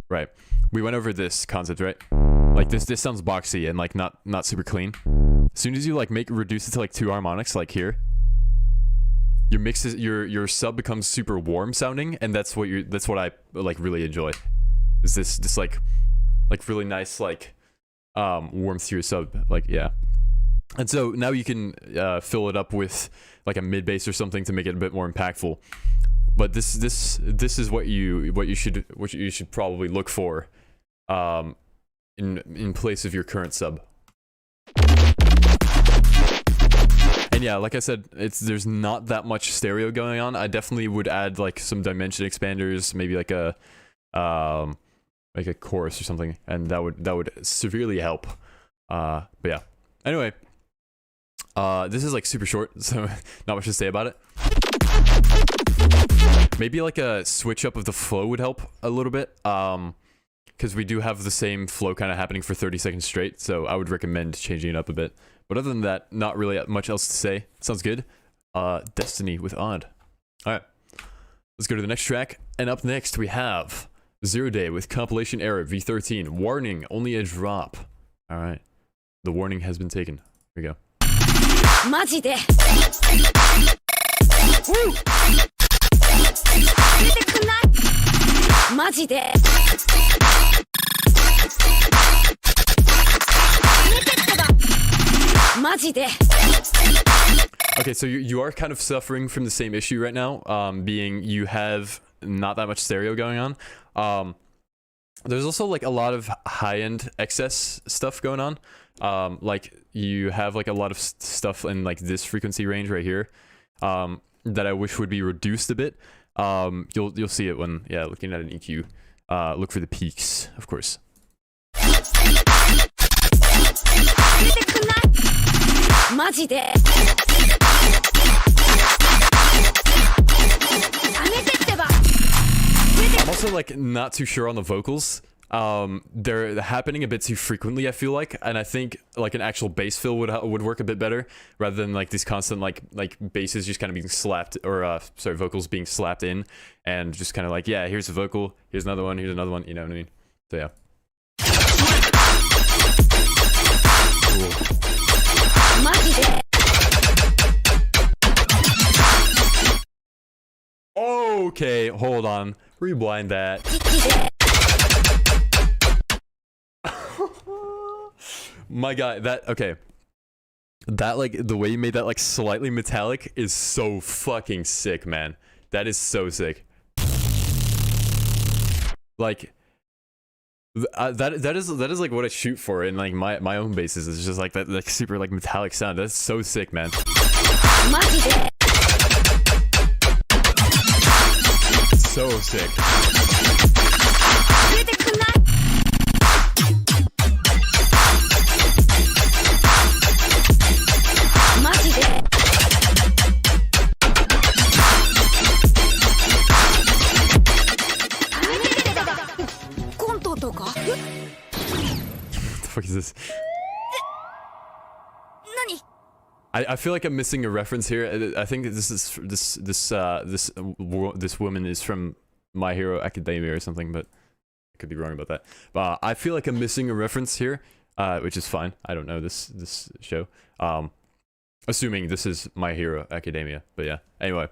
right, we went over this concept, right? Like this sounds boxy and like not super clean. As soon as you like reduce it to like 2 harmonics, like here, your mix is your sub becomes super warm sounding, and that's what I like really enjoy. Is this like really nice like warmth to your sub, like, yeah. And so now you can fill it up with like a mid bass or something to make it a bit more impactful. But this is what you should probably look for in place of your current sub. And yeah, like I said, there's not that much stereo going on. I definitely would add like some dimension expanders, maybe like a chorus or something, and that would severely help. But yeah. Anyway, this is like super short, so not much to say about it. Maybe like a switch up of the flow would help a little bit, because we do have the same flow kind of happening for 30 seconds straight, so I would recommend changing it up a bit. But other than that, not really much else to say. Sounds good. Destiny with Odd. Alright, let's go to the next track. And up next, we have Zero Day with Compilation Error V13. Warning, only a drop. Alright, the warning has been taken. Here we go. マジで出てくんないマジでマジで Okay, so you are kind of suffering from the same issue right now, being you have not that much stereo going on. There's also like a lot of high-end excess stuff going on. Like you have like a lot of stuff in like this frequency range right here, that I wish would be reduced a bit. You'll see it when, yeah, looking at an EQ. Look for the peaks, of course. I'm also like not too sure on the vocals. They're happening a bit too frequently, I feel like, and I think like an actual bass fill would work a bit better rather than like these constant like basses just kind of being slapped, or sorry, vocals being slapped in, and just kind of like, yeah, here's a vocal, here's another one, you know what I mean? So yeah. Cool. Okay, hold on. Rewind that. My guy, okay. That, like, the way you made that, like, slightly metallic is so fucking sick, man. That is so sick. Like, That is like what I shoot for in like my own bases. It's just like that like super like metallic sound. That's so sick, man. So sick. What the fuck is this? I feel like I'm missing a reference here. I think this woman is from My Hero Academia or something, but I could be wrong about that. But I feel like I'm missing a reference here, which is fine. I don't know this show. Assuming this is My Hero Academia, but yeah. Anyway,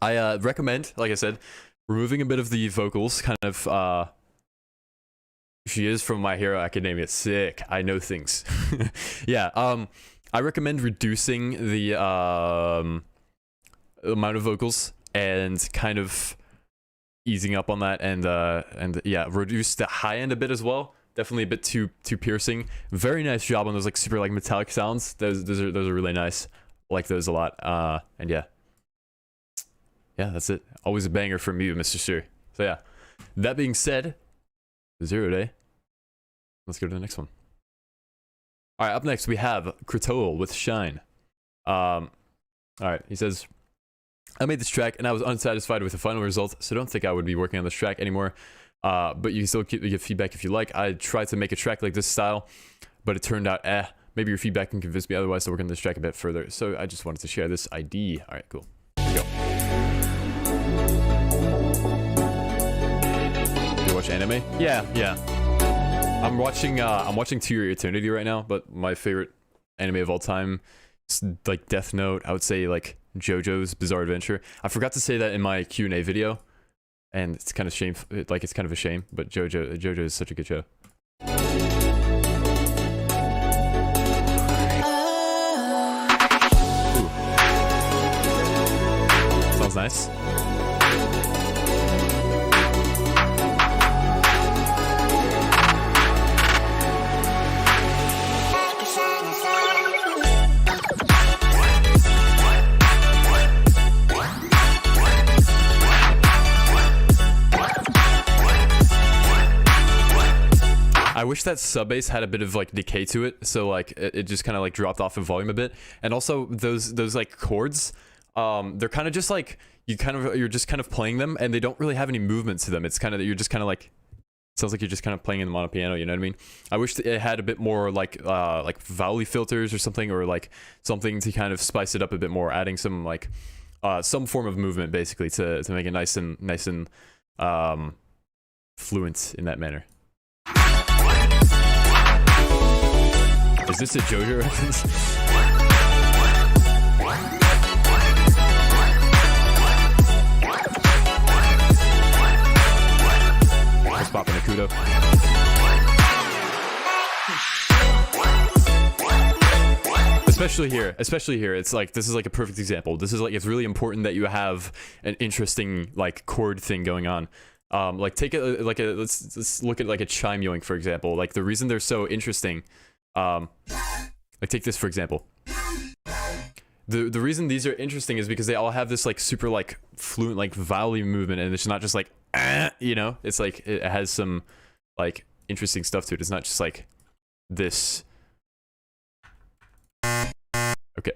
I recommend, like I said, removing a bit of the vocals. Kind of. She is from My Hero Academia. Sick. I know things. Yeah. I recommend reducing the amount of vocals and kind of easing up on that, and yeah, reduce the high end a bit as well. Definitely a bit too piercing. Very nice job on those like super like metallic sounds. Those are really nice. I like those a lot. And yeah, that's it. Always a banger from you, Mr. Sir. So yeah. That being said, 0 day. Let's go to the next one. All right, up next we have Kratos with Shine. All right, he says, I made this track and I was unsatisfied with the final result, so don't think I would be working on this track anymore. But you can still give feedback if you like. I tried to make a track like this style, but it turned out maybe your feedback can convince me otherwise to work on this track a bit further. So I just wanted to share this ID. All right, cool. Here we go. You watch anime? Yeah. I'm watching To Your Eternity right now, but my favorite anime of all time is like Death Note. I would say like JoJo's Bizarre Adventure. I forgot to say that in my Q&A video, and it's kind of it's kind of a shame, but JoJo is such a good show. Ooh. Sounds nice. I wish that sub bass had a bit of like decay to it, so like it just kind of like dropped off in volume a bit. And also those like chords, they're kind of just like you're just kind of playing them, and they don't really have any movement to them. It's kind of you're just kind of like, sounds like you're just kind of playing them on a piano. You know what I mean? I wish it had a bit more like vowel filters or something, or like something to kind of spice it up a bit more, adding some like some form of movement basically to make it nice and fluent in that manner. Is this a JoJo reference? Let's pop in a kudo. Especially here, it's like, this is like a perfect example. This is like, it's really important that you have an interesting like chord thing going on. Like take let's look at like a chime yoink, for example. Like the reason they're so interesting, like take this for example. The reason these are interesting is because they all have this like super like fluent like vowel movement, and it's not just like you know, it's like it has some like interesting stuff to it. It's not just like this. Okay.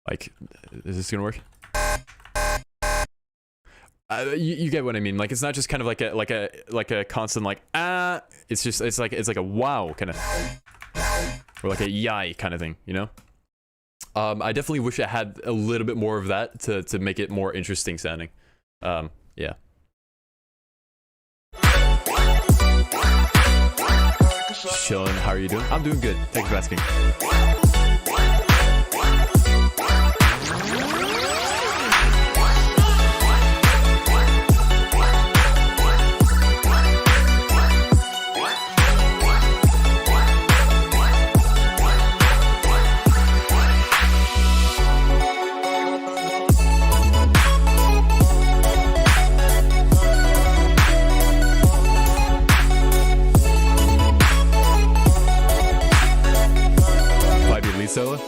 Like, is this gonna work? You get what I mean. Like, it's not just kind of like a constant like it's just it's like a wow kind of, or like a yai kind of thing, you know. I definitely wish I had a little bit more of that to make it more interesting sounding. Yeah. Chillin', how are you doing? I'm doing good. Thanks for asking. solo.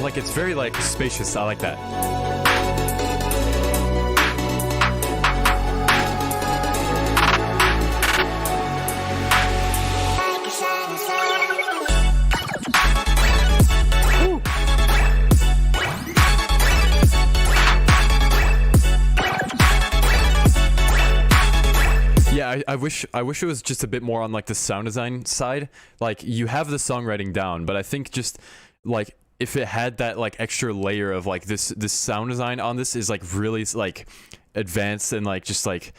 Like it's very like spacious. I like that. Ooh. Yeah, I wish it was just a bit more on like the sound design side. Like you have the songwriting down, but I think just like if it had that like extra layer of like this sound design on this is like really like advanced and like just like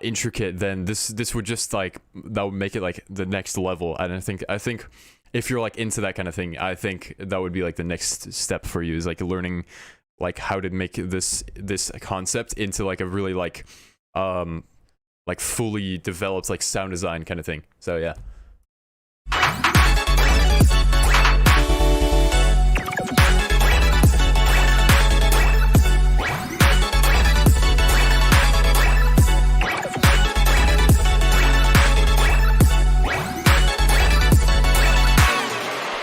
intricate, then this would just like that would make it like the next level. And I think if you're like into that kind of thing, I think that would be like the next step for you, is like learning like how to make this concept into like a really like fully developed like sound design kind of thing. So yeah.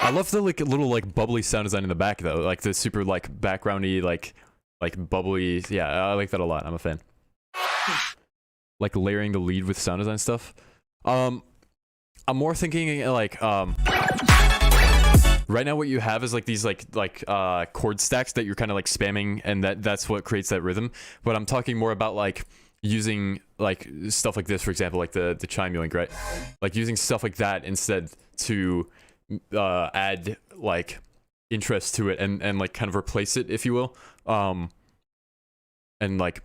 I love the like little like bubbly sound design in the back though, like the super like backgroundy like bubbly. Yeah, I like that a lot. I'm a fan. Like layering the lead with sound design stuff. I'm more thinking like right now what you have is like these like chord stacks that you're kind of like spamming, and that's what creates that rhythm. But I'm talking more about like using like stuff like this, for example, like the chime yoink, right? Like using stuff like that instead to add like interest to it and like kind of replace it, if you will. And like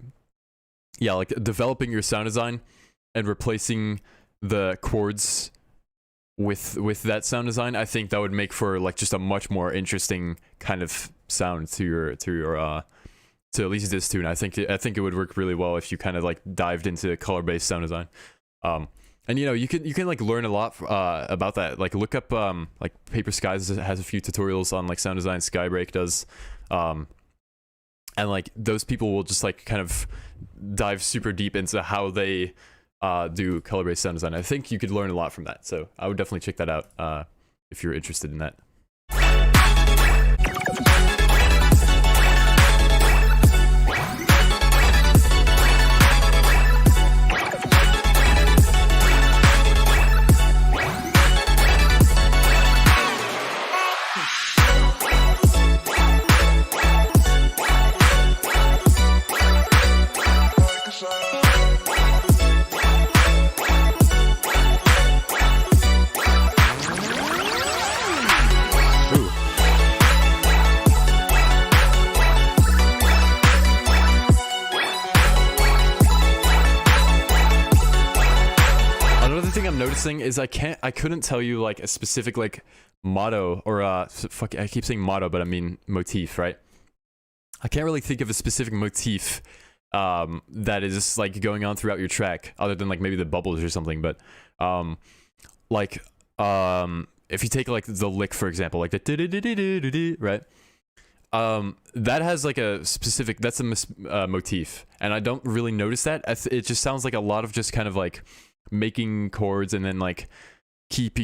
yeah, like developing your sound design and replacing the chords with that sound design, I think that would make for like just a much more interesting kind of sound to your to at least this tune. I think it would work really well if you kind of like dived into color-based sound design. And you know, you can like learn a lot about that. Like look up like Paper Skies has a few tutorials on like sound design. Skybreak does, and like those people will just like kind of dive super deep into how they do color-based sound design. I think you could learn a lot from that. So I would definitely check that out if you're interested in that. Noticing is I couldn't tell you like a specific like motto or I keep saying motto, but I mean motif, right? I can't really think of a specific motif that is like going on throughout your track, other than like maybe the bubbles or something. But if you take like the lick, for example, like the right, that has like a specific, that's a motif, and I don't really notice that. It just sounds like a lot of just kind of like making chords and then like keep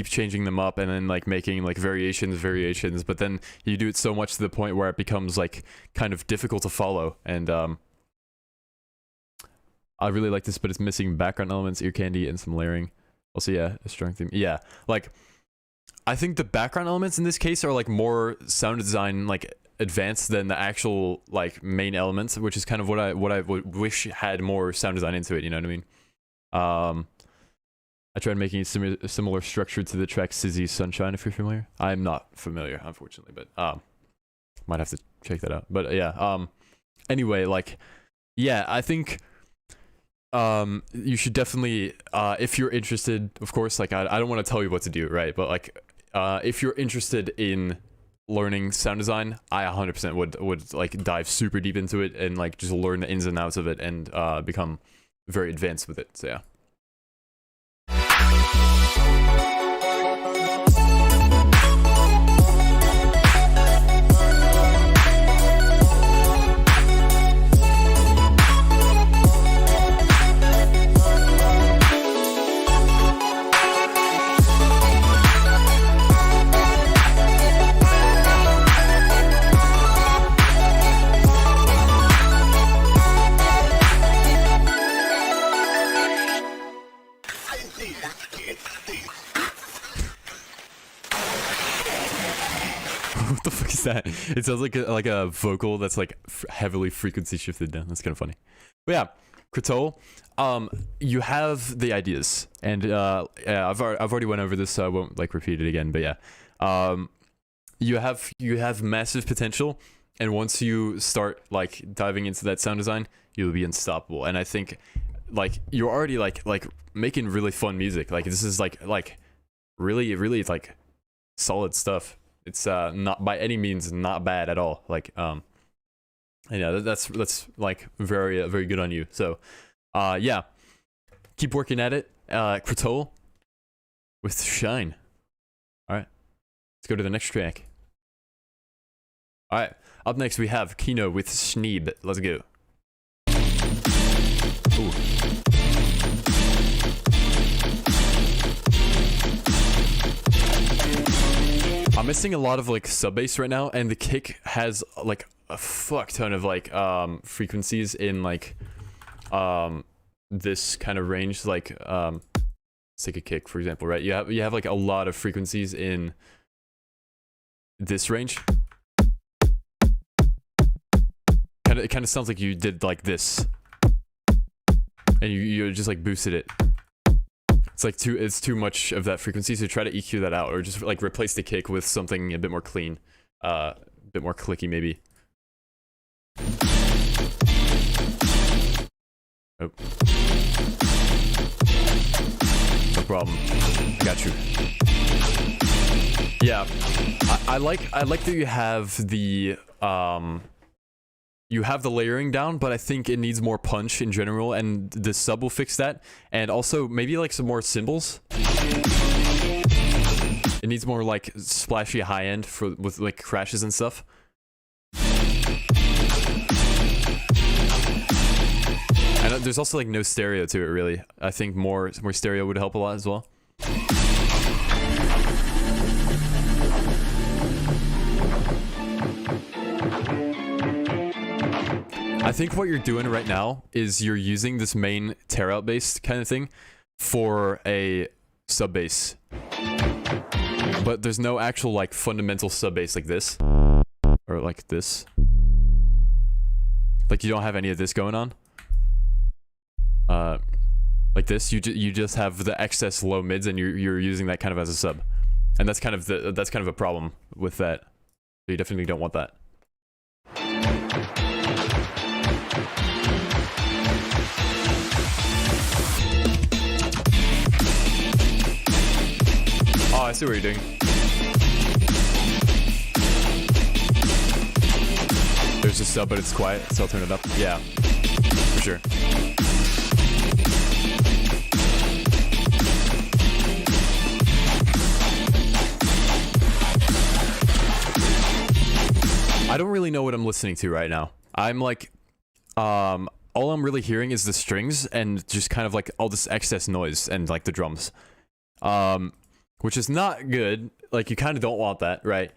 changing them up and then like making like variations, but then you do it so much to the point where it becomes like kind of difficult to follow. And I really like this, but it's missing background elements, ear candy, and some layering. Also, yeah, a strong theme. Yeah, like I think the background elements in this case are like more sound design like advanced than the actual like main elements, which is kind of what I would wish had more sound design into it. You know what I mean? I tried making a similar structure to the track Sizzy Sunshine, if you're familiar. I'm not familiar, unfortunately, but might have to check that out. But yeah, anyway, like, yeah, I think you should definitely, if you're interested, of course, like, I don't want to tell you what to do, right? But like, if you're interested in learning sound design, I 100% would like dive super deep into it and like just learn the ins and outs of it and become very advanced with it. So yeah. What the fuck is that? It sounds like a vocal that's like heavily frequency shifted down. That's kind of funny. But yeah, Kratole, you have the ideas, and yeah, I've already went over this, so I won't like repeat it again. But yeah, you have massive potential, and once you start like diving into that sound design, you'll be unstoppable. And I think like you're already like making really fun music. Like this is like really like solid stuff. It's not by any means not bad at all. Like and yeah, that's like very good on you. So yeah, keep working at it, Kratole with Shine. All right, let's go to the next track. All right, up next we have Kino with Schneeb. Let's go. Ooh. I'm missing a lot of like sub bass right now, and the kick has like a fuck ton of like frequencies in like this kind of range. Like let's take a kick for example, right? You have like a lot of frequencies in this range. It kind of sounds like you did like this, and you just like boosted it. It's too much of that frequency, so try to EQ that out, or just like replace the kick with something a bit more clean, a bit more clicky maybe. Oh. No problem. I got you. Yeah, I like that you have the layering down, but I think it needs more punch in general, and the sub will fix that. And also maybe like some more cymbals. It needs more like splashy high end with like crashes and stuff. And there's also like no stereo to it really. I think more stereo would help a lot as well. I think what you're doing right now is you're using this main tear out bass kind of thing for a sub bass, but there's no actual like fundamental sub bass like this or like this. Like you don't have any of this going on. Like this, you just have the excess low mids, and you're using that kind of as a sub, and that's kind of a problem with that. So you definitely don't want that. Oh, I see what you're doing. There's a sub, but it's quiet, so I'll turn it up. Yeah, for sure. I don't really know what I'm listening to right now. I'm like, all I'm really hearing is the strings and just kind of like all this excess noise and like the drums. Which is not good. Like you kind of don't want that, right?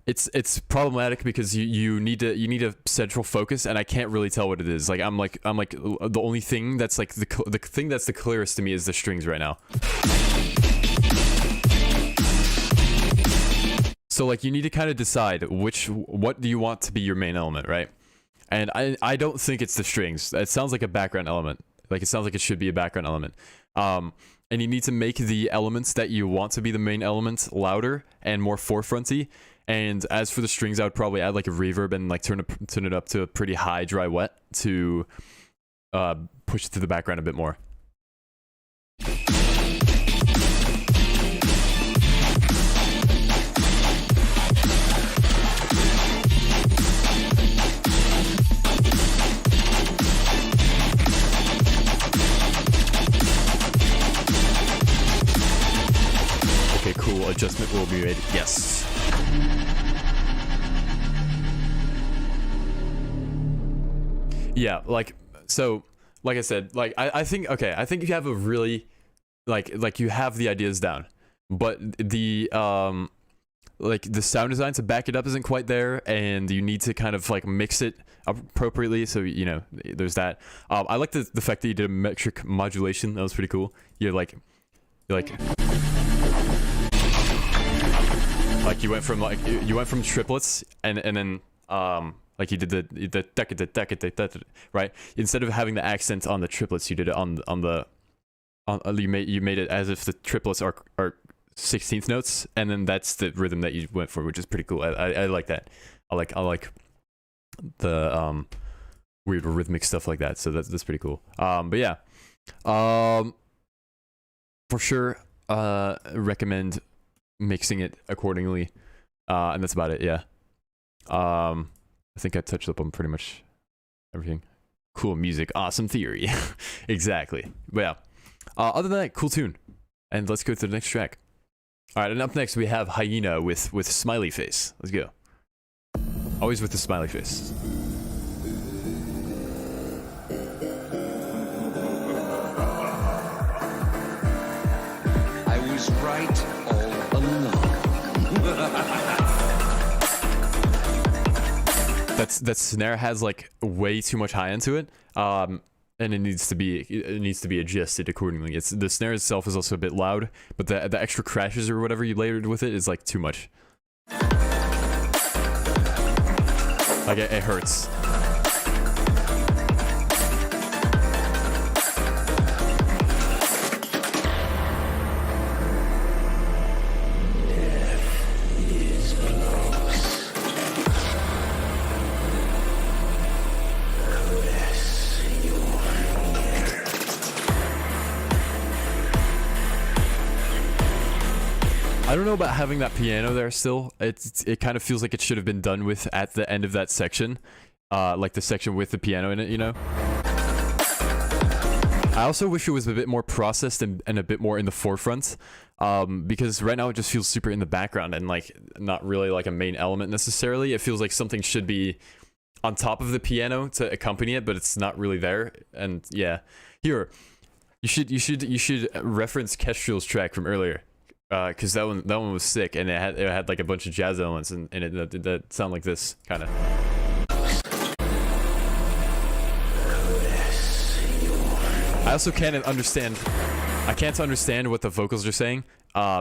It's problematic because you need a central focus, and I can't really tell what it is. Like I'm like the only thing that's like the thing that's the clearest to me is the strings right now. So like you need to kind of decide what do you want to be your main element, right? And I don't think it's the strings. It sounds like a background element. Like it sounds like it should be a background element. And you need to make the elements that you want to be the main element louder and more forefronty. And as for the strings, I would probably add like a reverb and like turn it up to a pretty high dry wet to push it to the background a bit more. Yes. Yeah, like, so, like I said, like, I think, okay, I think you have a really, like you have the ideas down, but like, the sound design to back it up isn't quite there, and you need to kind of, like, mix it appropriately, so, you know, there's that. I like the fact that you did a metric modulation. That was pretty cool. Like, you went from triplets, and then, like you did the right? Instead of having the accent on the triplets, you did it on you made it as if the triplets are 16th notes, and then that's the rhythm that you went for, which is pretty cool. I like that. I like the weird rhythmic stuff like that. So that's pretty cool. But yeah, for sure, recommend mixing it accordingly, and that's about it. Yeah. I think I touched up on pretty much everything. Cool music, awesome theory. Exactly. But yeah, other than that, cool tune. And let's go to the next track. All right, and up next we have Hyena with Smiley Face. Let's go. Always with the smiley face. I was right all along. That snare has like way too much high into it, and it needs to be adjusted accordingly. The snare itself is also a bit loud, but the extra crashes or whatever you layered with it is like too much. Like it hurts. I don't know about having that piano there still. It kind of feels like it should have been done with at the end of that section. Like the section with the piano in it, you know? I also wish it was a bit more processed and a bit more in the forefront. Because right now it just feels super in the background and like not really like a main element necessarily. It feels like something should be on top of the piano to accompany it, but it's not really there. And yeah. Here, you should reference Kestrel's track from earlier. Because that one was sick, and it had like a bunch of jazz elements in it that sound like this kind of. I also can't understand what the vocals are saying,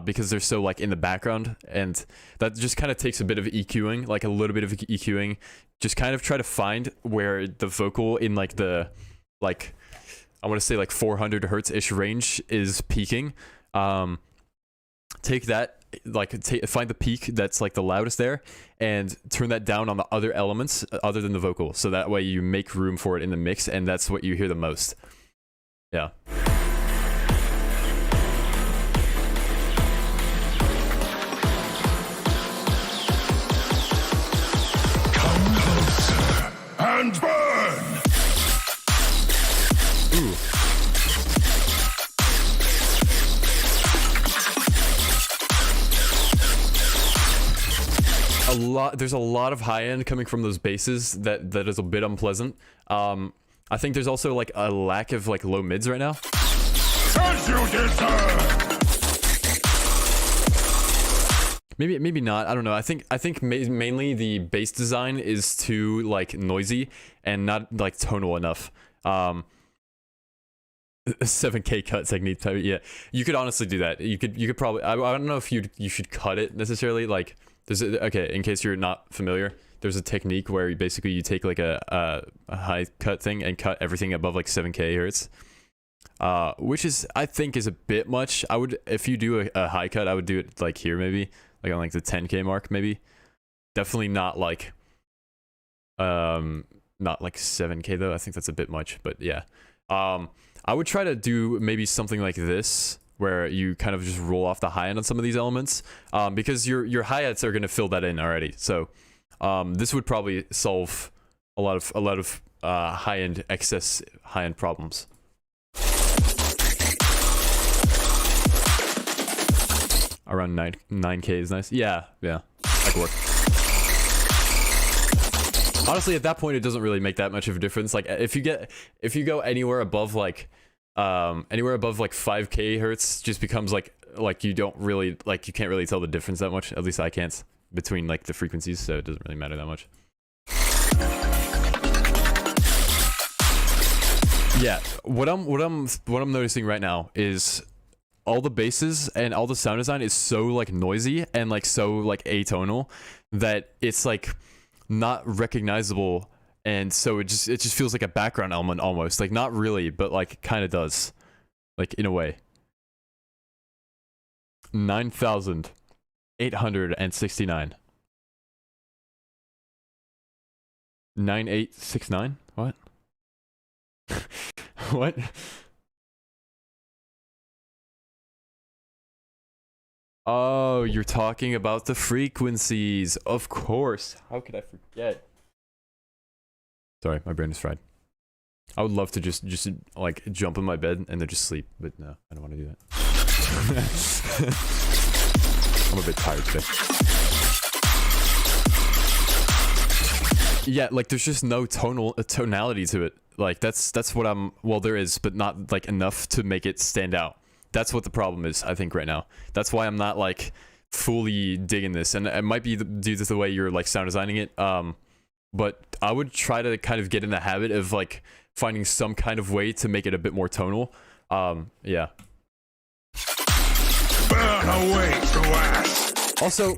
because they're so like in the background, and that just kind of takes a bit of EQing, like a little bit of EQing. Just kind of try to find where the vocal in like the I want to say like 400 hertz ish range is peaking. Take that, find the peak that's like the loudest there, and turn that down on the other elements other than the vocal, so that way you make room for it in the mix, and that's what you hear the most. Yeah. Come closer and burn! Ooh. There's a lot of high end coming from those basses that is a bit unpleasant. I think there's also like a lack of like low mids right now. As you deserve! Maybe not. I don't know. I think mainly the bass design is too like noisy and not like tonal enough. 7K cut technique type. Yeah, you could honestly do that. You could probably. I don't know if you should cut it necessarily. Like okay, in case you're not familiar, there's a technique where you take like a high cut thing and cut everything above like 7K hertz. Which I think is a bit much. If you do a high cut, I would do it like here maybe, like on like the 10K mark maybe. Definitely not like 7K though. I think that's a bit much, but yeah. I would try to do maybe something like this, where you kind of just roll off the high end on some of these elements, because your hi-hats are going to fill that in already. So this would probably solve a lot of high-end problems. around 9k is nice. Yeah, that could work. Honestly, at that point, it doesn't really make that much of a difference. Like, if you go anywhere above like 5k hertz, just becomes like you don't really like, you can't really tell the difference that much. At least I can't, between like the frequencies, so it doesn't really matter that much. Yeah, what I'm noticing right now is all the basses and all the sound design is so like noisy and like so like atonal that it's like not recognizable, and so it just feels like a background element almost. Like, not really, but like kind of does, like, in a way. 9,869. 9869? What? What? Oh, you're talking about the frequencies. Of course. How could I forget? Sorry, my brain is fried. I would love to just like jump in my bed and then just sleep, but no, I don't want to do that. I'm a bit tired today. Yeah, like there's just no tonality to it. Like that's what well, there is, but not like enough to make it stand out. That's what the problem is, I think, right now. That's why I'm not like fully digging this, and it might be due to the way you're like sound designing it. But I would try to kind of get in the habit of like finding some kind of way to make it a bit more tonal. Yeah. Burn away to ash. Also,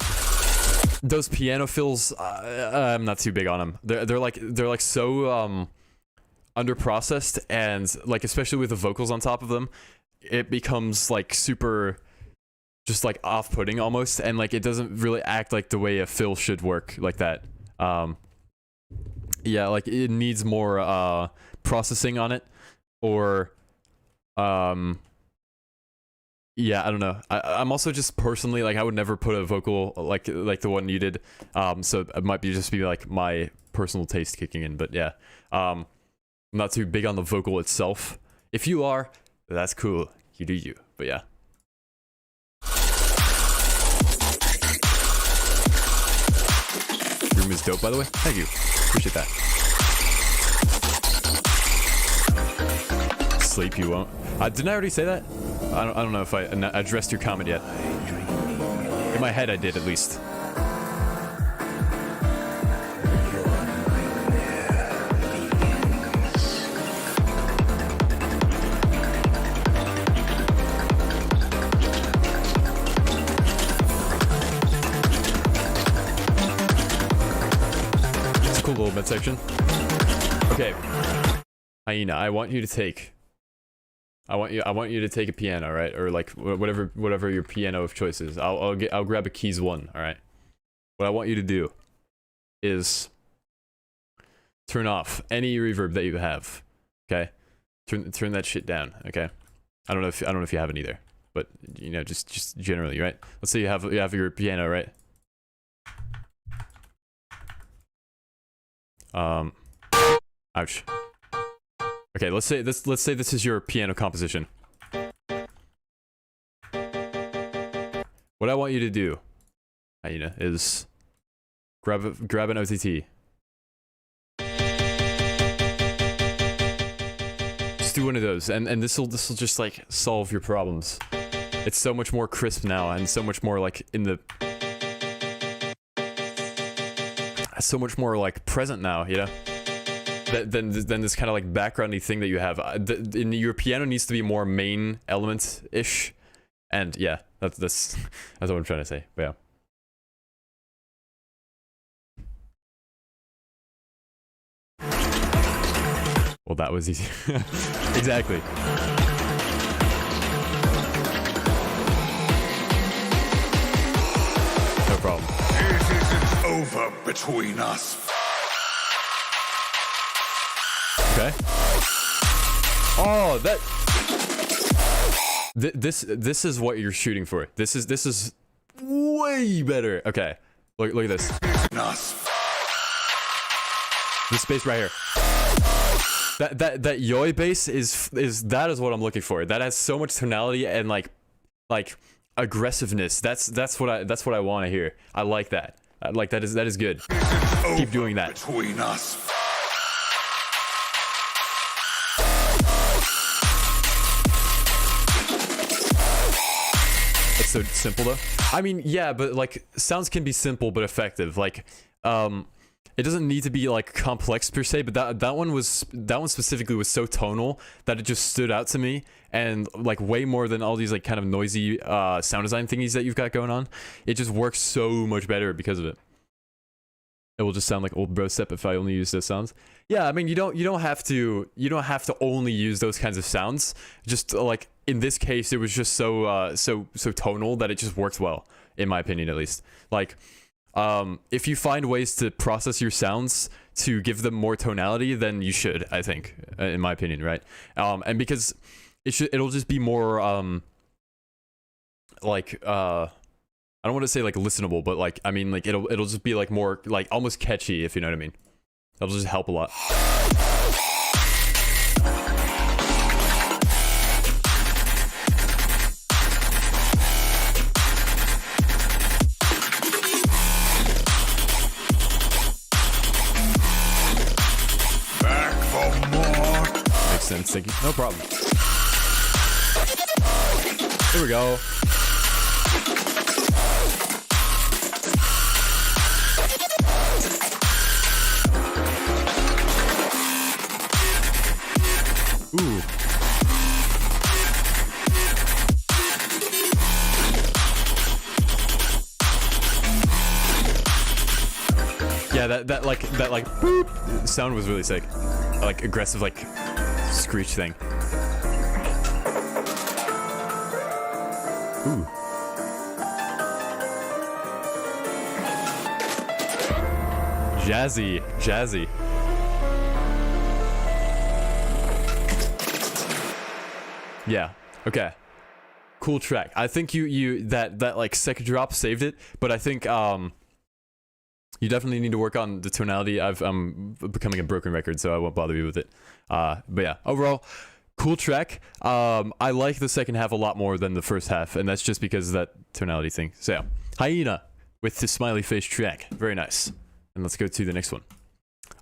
those piano fills, I'm not too big on them. They're like so underprocessed, and like especially with the vocals on top of them, it becomes like super just like off-putting almost, and like it doesn't really act like the way a fill should work like that. Yeah, like it needs more processing on it, or yeah, I don't know. I'm also just personally like, I would never put a vocal like the one you did, so it might be just be like my personal taste kicking in. But yeah, I'm not too big on the vocal itself. If you are, that's cool, you do you. But yeah, room is dope, by the way. Thank you, appreciate that. Sleep you won't. Didn't I already say that? I don't know if I addressed your comment yet. In my head, I did, at least. It's a cool little midsection. Okay, Hyena, I want you to take a piano, right? Or like whatever your piano of choice is. I'll grab a keys 1, all right? What I want you to do is turn off any reverb that you have. Okay? Turn that shit down, okay? I don't know if you have it either, but you know, just generally, right? Let's say you have your piano, right? Ouch. Okay, let's say this is your piano composition. What I want you to do, Hyena, is grab an OTT. Just do one of those, and this will just like solve your problems. It's so much more crisp now, and so much more like so much more like present now, you know? Than this kind of like backgroundy thing that you have. Your piano needs to be more main element-ish, and yeah, that's what I'm trying to say. But yeah. Well, that was easy. Exactly. No problem. It isn't over between us. Okay. Oh, this is what you're shooting for. This is way better. Okay. Look at this. This bass right here. That yoi bass is what I'm looking for. That has so much tonality and like aggressiveness. That's what I want to hear. I like that. That is good. Over Keep doing that. between us. It's so simple though. I mean, yeah, but like sounds can be simple but effective. Like, it doesn't need to be like complex per se, but that one specifically was so tonal that it just stood out to me, and like way more than all these like kind of noisy sound design thingies that you've got going on. It just works so much better because of it. It will just sound like old bro step if I only use those sounds. Yeah, I mean you don't have to only use those kinds of sounds. Just like in this case, it was just so tonal that it just works well, in my opinion at least. Like, if you find ways to process your sounds to give them more tonality, then you should, I think, in my opinion, right? And because it'll just be more like I don't want to say like listenable, but like I mean like it'll just be like more like almost catchy, if you know what I mean. That'll just help a lot. Back for more. Makes sense, thank you. No problem. Here we go. Ooh. Yeah, that like boop sound was really sick. Like aggressive like screech thing. Ooh. Jazzy. Yeah. Okay. Cool track. I think you that like second drop saved it, but I think you definitely need to work on the tonality. I'm becoming a broken record, so I won't bother you with it. But yeah, overall, cool track. I like the second half a lot more than the first half, and that's just because of that tonality thing. So yeah, Hyena with the smiley face track. Very nice. And let's go to the next one.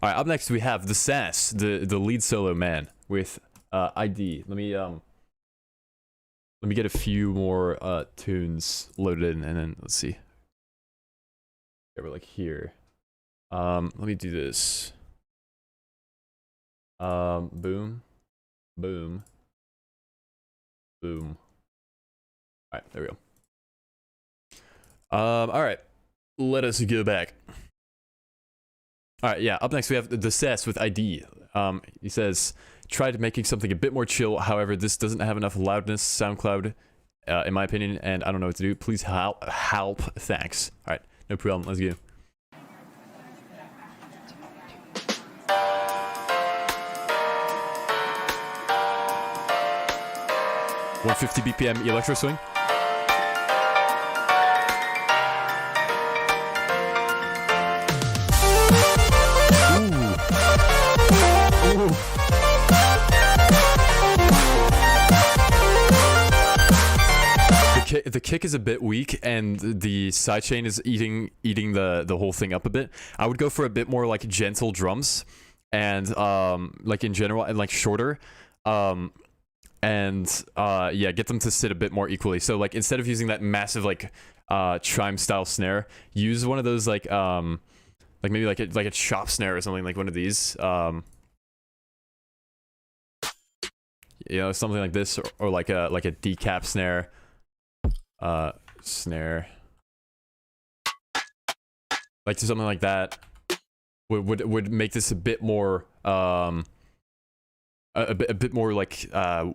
All right, up next we have the Sass, the lead solo man with ID. Let me get a few more tunes loaded in, and then let's see. Yeah, we're like here. Let me do this. Boom, boom, boom. All right, there we go. All right, let us go back. All right, yeah. Up next we have the Sass with ID. He says, tried making something a bit more chill. However, this doesn't have enough loudness. SoundCloud, in my opinion, and I don't know what to do. Please help. Thanks. All right, no problem. Let's go. .150 BPM electro swing. The kick is a bit weak, and the sidechain is eating the whole thing up a bit. I would go for a bit more like gentle drums, and like in general, and like shorter, yeah, get them to sit a bit more equally. So like instead of using that massive like chime style snare, use one of those like maybe like a chop snare or something, like one of these, you know, something like this, or like a decap snare. Snare, like something like that would make this a bit more a bit more like I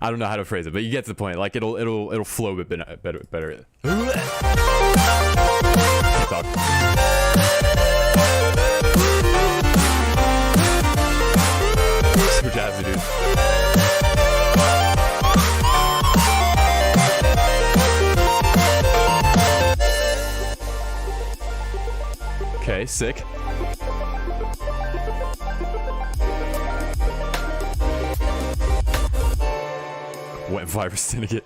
don't know how to phrase it, but you get to the point. Like it'll flow a bit better. Can't talk. Super jazzy, dude. Okay, sick. Wet virus syndicate.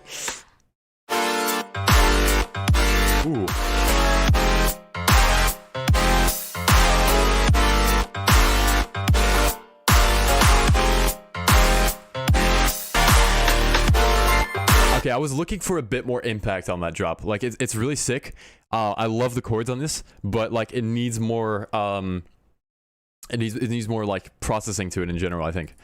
Ooh. Okay, I was looking for a bit more impact on that drop. Like, it's really sick. I love the chords on this, but like it needs more. It needs more like processing to it in general, I think.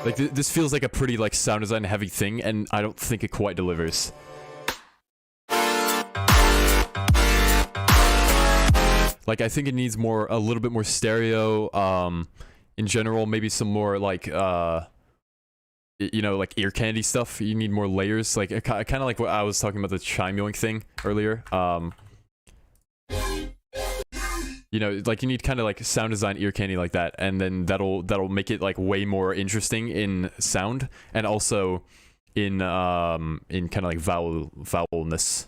Like this feels like a pretty like sound design heavy thing, and I don't think it quite delivers. Like I think it needs a little bit more stereo. In general, maybe some more like you know, like ear candy stuff. You need more layers. Like kind of like what I was talking about, the chime yoink thing earlier. You know, like you need kind of like sound design ear candy like that, and then that'll make it like way more interesting in sound, and also in kind of like vowelness.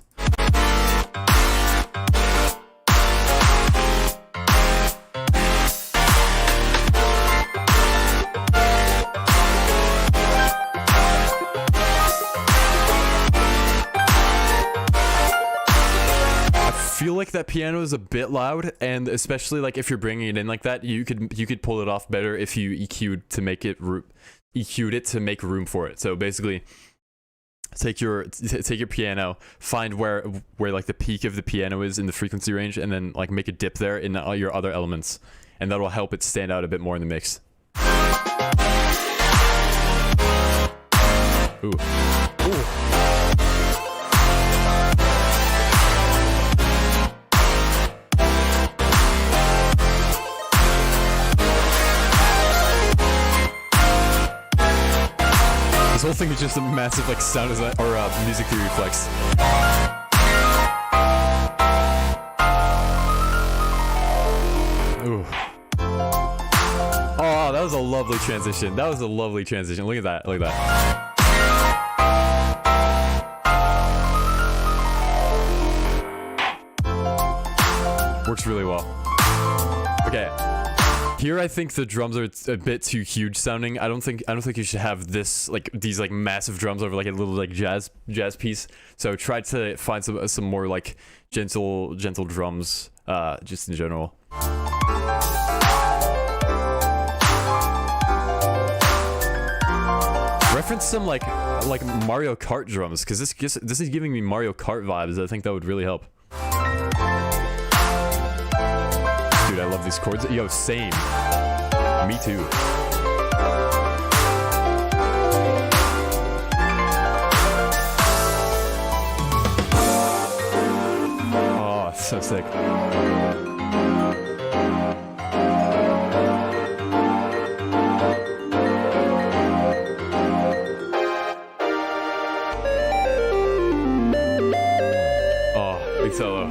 I feel like that piano is a bit loud, and especially like if you're bringing it in like that, you could pull it off better if you EQ'd it to make room for it. So basically, take your piano, find where like the peak of the piano is in the frequency range, and then like make a dip there in all your other elements, and that'll help it stand out a bit more in the mix. Ooh. Ooh. This whole thing is just a massive like sound design or music theory flex. Ooh. Oh, that was a lovely transition. That was a lovely transition. Look at that. Look at that. Works really well. Okay. Here, I think the drums are a bit too huge sounding. I don't think you should have these like massive drums over like a little like jazz piece. So try to find some more like gentle drums, just in general. Reference some like Mario Kart drums, because this is giving me Mario Kart vibes. I think that would really help. Dude, I love these chords. Yo, same. Me too. Oh, so sick. Oh, big solo.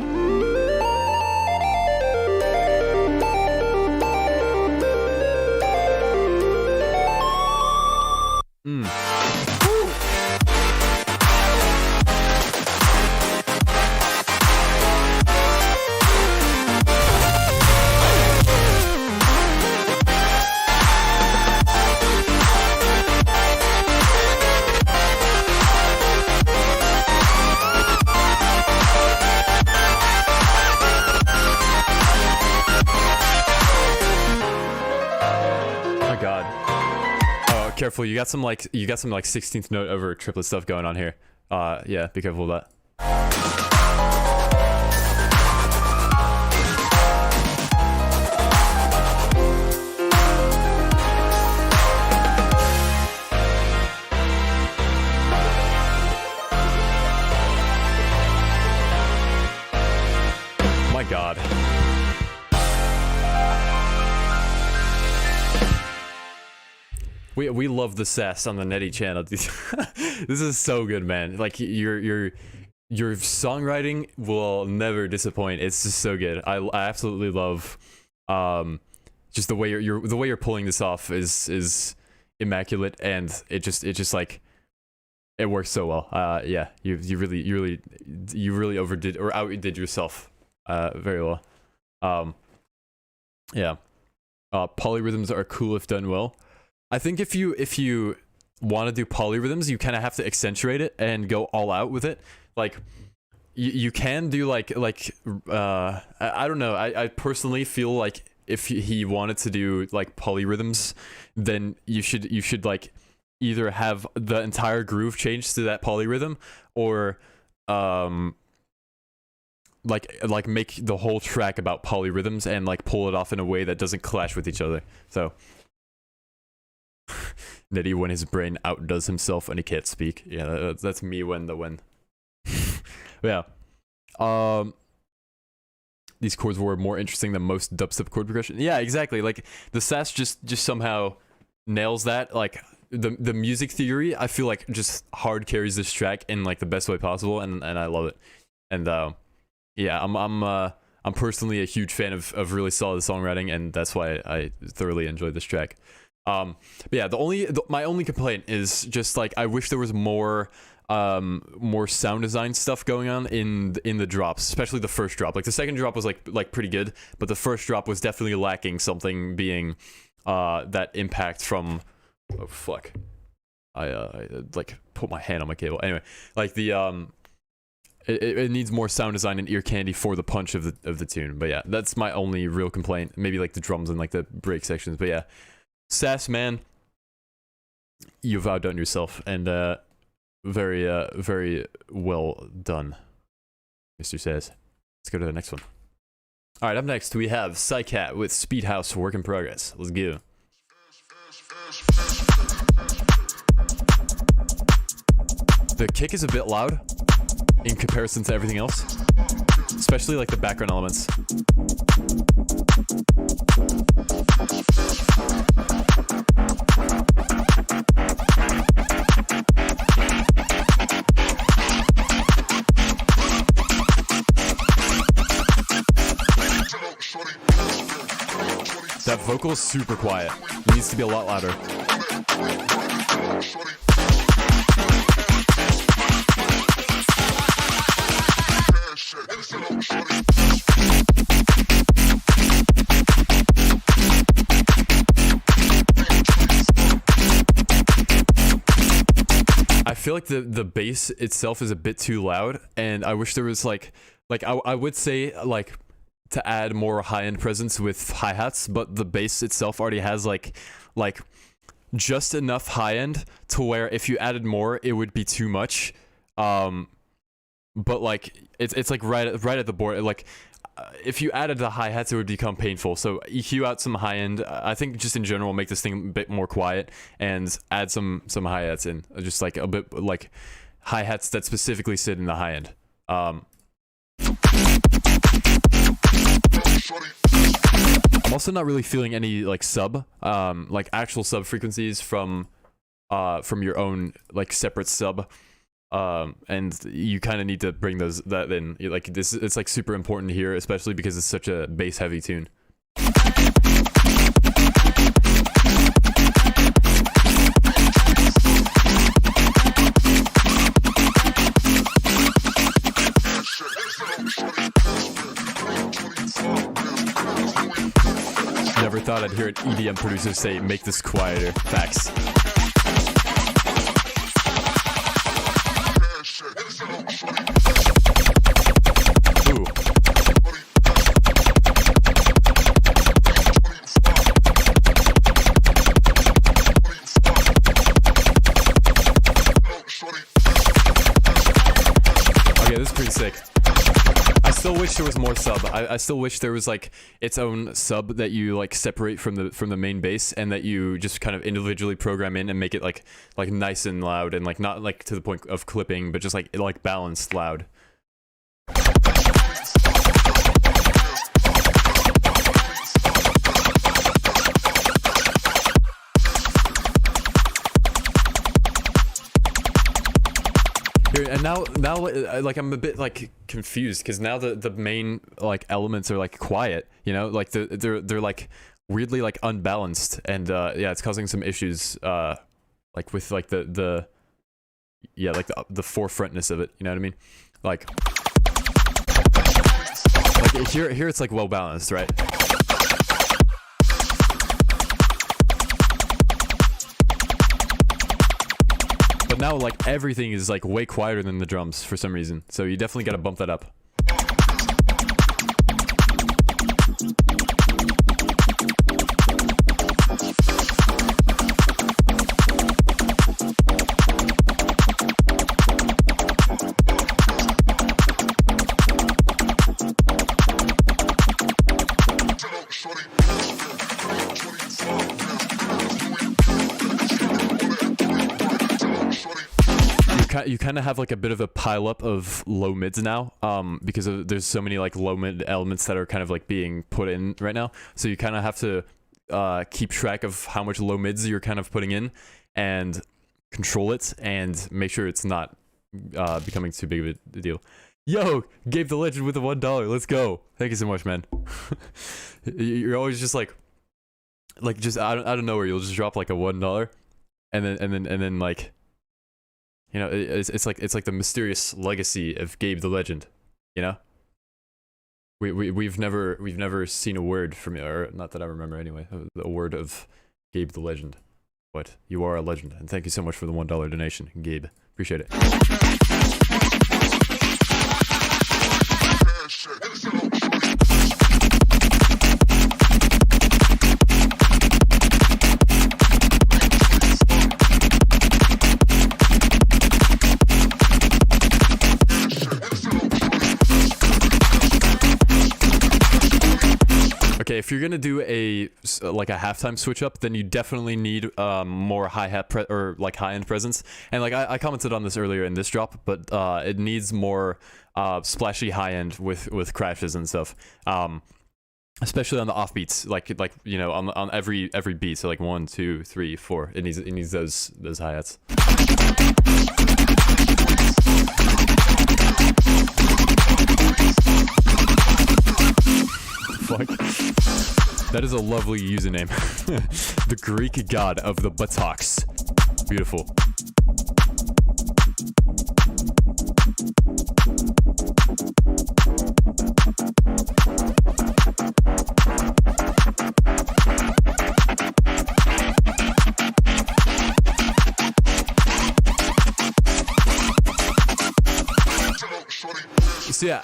Careful, you got some like 16th note over triplet stuff going on here. Yeah, be careful of that. My God. We love the sass on the Netty channel. This is so good, man. Like your songwriting will never disappoint. It's just so good. I absolutely love just the way you're pulling this off is immaculate, and it just like it works so well. Yeah, you really overdid or outdid yourself very well. Yeah. Polyrhythms are cool if done well. I think if you want to do polyrhythms, you kind of have to accentuate it and go all out with it. Like you can do I don't know. I personally feel like if he wanted to do like polyrhythms, then you should like either have the entire groove change to that polyrhythm, or like make the whole track about polyrhythms and like pull it off in a way that doesn't clash with each other. So Nitty when his brain outdoes himself and he can't speak. Yeah, that's me when. Yeah. These chords were more interesting than most dubstep chord progression. Yeah, exactly. Like the Sass just somehow nails that. Like the music theory, I feel like just hard carries this track in like the best way possible, and I love it. And yeah, I'm personally a huge fan of really solid songwriting, and that's why I thoroughly enjoyed this track. But yeah, my only complaint is just like I wish there was more sound design stuff going on in the drops, especially the first drop. Like the second drop was like pretty good, but the first drop was definitely lacking something, being that impact from oh fuck, I like put my hand on my cable. Anyway, like the it needs more sound design and ear candy for the punch of the tune. But yeah, that's my only real complaint. Maybe like the drums and like the break sections. But yeah, Sass, man, you've outdone yourself, and very well done, Mr. Sass. Let's go to the next one. All right, up next we have Psycat with Speedhouse Work in Progress. Let's go. The kick is a bit loud in comparison to everything else, especially like the background elements. That vocal is super quiet. It needs to be a lot louder. I feel like the bass itself is a bit too loud, and I wish there was like I would say like to add more high-end presence with hi-hats, but the bass itself already has like just enough high-end to where if you added more it would be too much. But like it's like right at the board. Like if you added the hi-hats it would become painful, so EQ out some high-end. I think just in general make this thing a bit more quiet and add some hi-hats in, just like a bit like hi-hats that specifically sit in the high-end. I'm also not really feeling any like like actual sub frequencies from your own like separate sub, and you kind of need to bring that in. Like this, it's like super important here, especially because it's such a bass heavy tune. Never thought I'd hear an EDM producer say, make this quieter. Facts. Ooh. Okay, this is pretty sick. I still wish there was more sub. I still wish there was like its own sub that you like separate from the main bass, and that you just kind of individually program in and make it like nice and loud, and like not like to the point of clipping, but just like balanced loud. And now like I'm a bit like confused, because now the main like elements are like quiet, you know, like they're like weirdly like unbalanced, and yeah, it's causing some issues like with like the forefrontness of it, you know what I mean? Like here it's like well balanced, right? But now like everything is like way quieter than the drums for some reason. So you definitely got to bump that up. You kind of have like a bit of a pile up of low mids now, because there's so many like low mid elements that are kind of like being put in right now. So you kind of have to keep track of how much low mids you're kind of putting in and control it and make sure it's not becoming too big of a deal. Yo, Gabe the Legend with the $1. Let's go. Thank you so much, man. You're always just like just out of nowhere, you'll just drop like a $1 and then like, you know, it's like the mysterious legacy of Gabe the Legend, you know? We've never seen a word from you, or not that I remember anyway, a word of Gabe the Legend. But you are a legend, and thank you so much for the $1 donation, Gabe. Appreciate it. Okay, if you're gonna do a halftime switch up, then you definitely need more hi-hat or like high-end presence. And like I commented on this earlier in this drop, but it needs more splashy high-end with crashes and stuff. Especially on the offbeats, like you know, on every beat. So like 1, 2, 3, 4. It needs those hi-hats. Fuck. That is a lovely username. The Greek god of the buttocks. Beautiful. So yeah,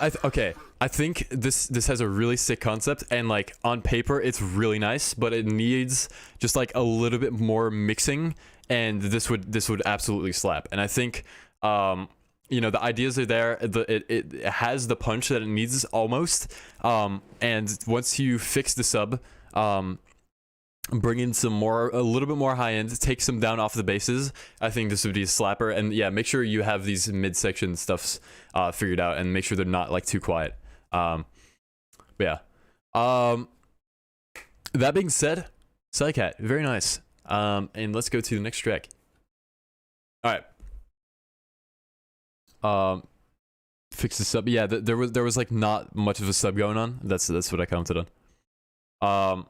I think this has a really sick concept, and like on paper it's really nice, but it needs just like a little bit more mixing, and this would absolutely slap. And I think you know, the ideas are there, it has the punch that it needs almost, and once you fix the sub, bring in a little bit more high end, take some down off the basses, I think this would be a slapper. And yeah, make sure you have these midsection stuffs figured out, and make sure they're not like too quiet. But yeah. That being said, Psycat, very nice. And let's go to the next track. All right. Fix the sub. Yeah, there was like not much of a sub going on. That's what I commented on.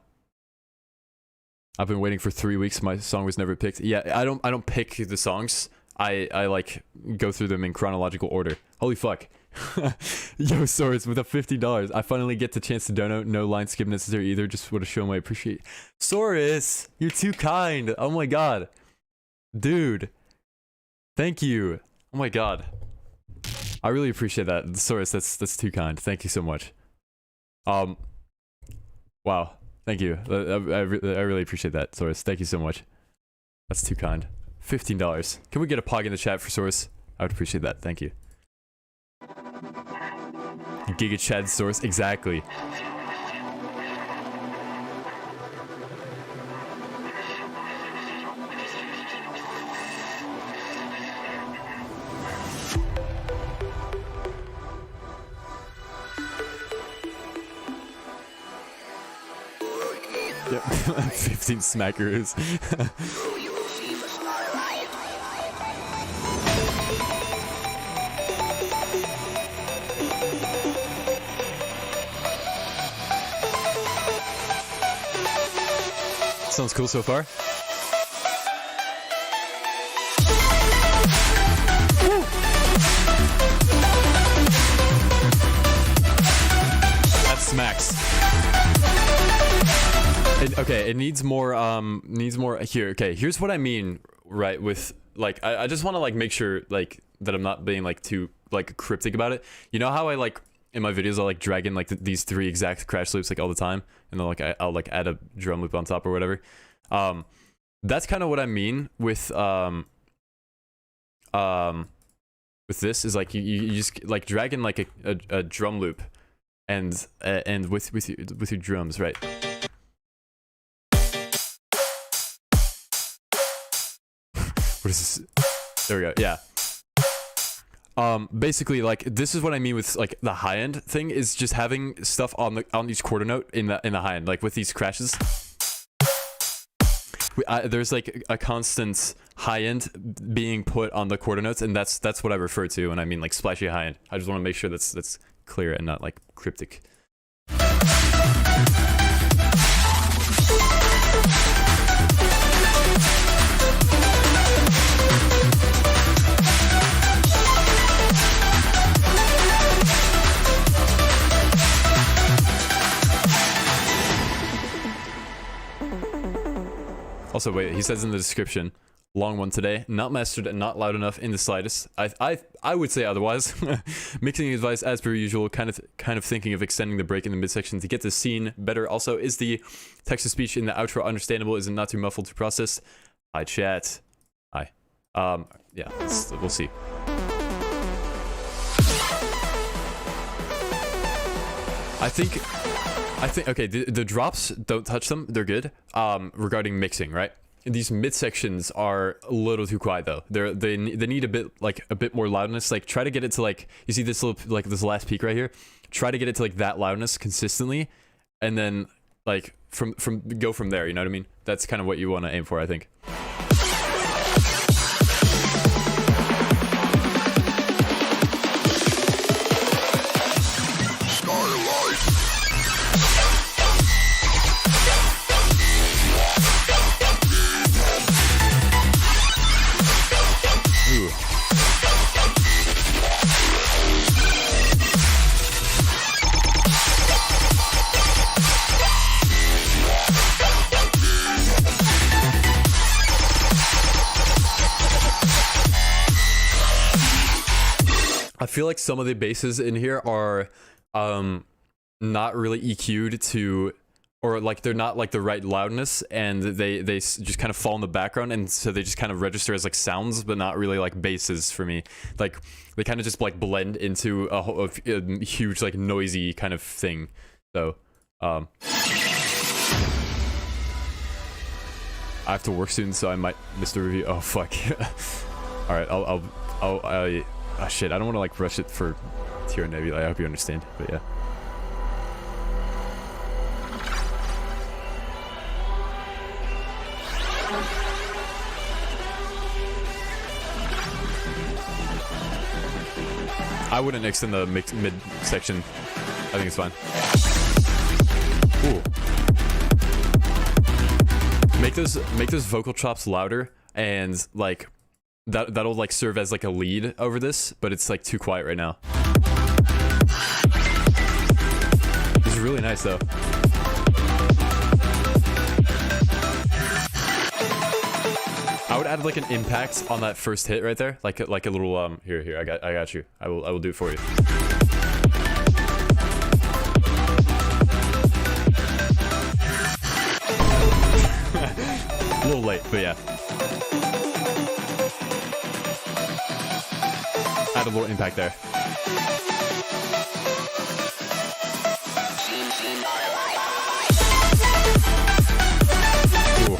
I've been waiting for 3 weeks. My song was never picked. Yeah, I don't pick the songs. I like go through them in chronological order. Holy fuck. Yo, Soros with a $50. I finally get the chance to donate. No line skip necessary either. Just want to show my appreciation. Soros, you're too kind. Oh my god. Dude. Thank you. Oh my god. I really appreciate that. Soros, that's too kind. Thank you so much. Wow. Thank you. I really appreciate that, Soros. Thank you so much. That's too kind. $15. Can we get a pog in the chat for Soros? I would appreciate that. Thank you. Giga Chad Soros. Exactly. Yep. 15 smackaroos. Sounds cool so far. Woo. That smacks. Okay, it needs more here. Okay, here's what I mean, right, with like I just want to like make sure like that I'm not being like too like cryptic about it. You know how I like in my videos I'll like drag in like these 3 exact crash loops like all the time, and then like I'll like add a drum loop on top or whatever. That's kind of what I mean with this is like you just like drag in like a drum loop and with your drums, right? What is this? There we go. Yeah. Basically like this is what I mean with like the high end thing, is just having stuff on each quarter note in the high end, like with these crashes. There's like a constant high end being put on the quarter notes, and that's what I refer to when I mean like splashy high end. I just want to make sure that's clear and not like cryptic. Also, wait, he says in the description, long one today, not mastered and not loud enough in the slightest. I would say otherwise. Mixing advice as per usual, kind of thinking of extending the break in the midsection to get the scene better. Also, is the text-to-speech in the outro understandable? Is it not too muffled to process? Hi, chat. Hi. Yeah, we'll see. I think okay, the drops, don't touch them, they're good. Regarding mixing, right? These midsections are a little too quiet though. They need a bit more loudness. Like try to get it to like, you see this little like this last peak right here? Try to get it to like that loudness consistently, and then like go from there, you know what I mean? That's kind of what you want to aim for, I think. I feel like some of the basses in here are not really EQ'd to, or like they're not like the right loudness, and they just kind of fall in the background, and so they just kind of register as like sounds but not really like basses for me. Like they kind of just like blend into a huge like noisy kind of thing. So I have to work soon, so I might miss the review. Oh fuck. All right, I'll ah shit, I don't want to like rush it for Tier Nebula. I hope you understand, but yeah. I wouldn't extend the mid section. I think it's fine. Ooh. Make those vocal chops louder, and like that'll like serve as like a lead over this, but it's like too quiet right now. This is really nice though. I would add like an impact on that first hit right there, like a little here I got you. I will do it for you. A little late, but yeah. Add a little impact there. Ooh.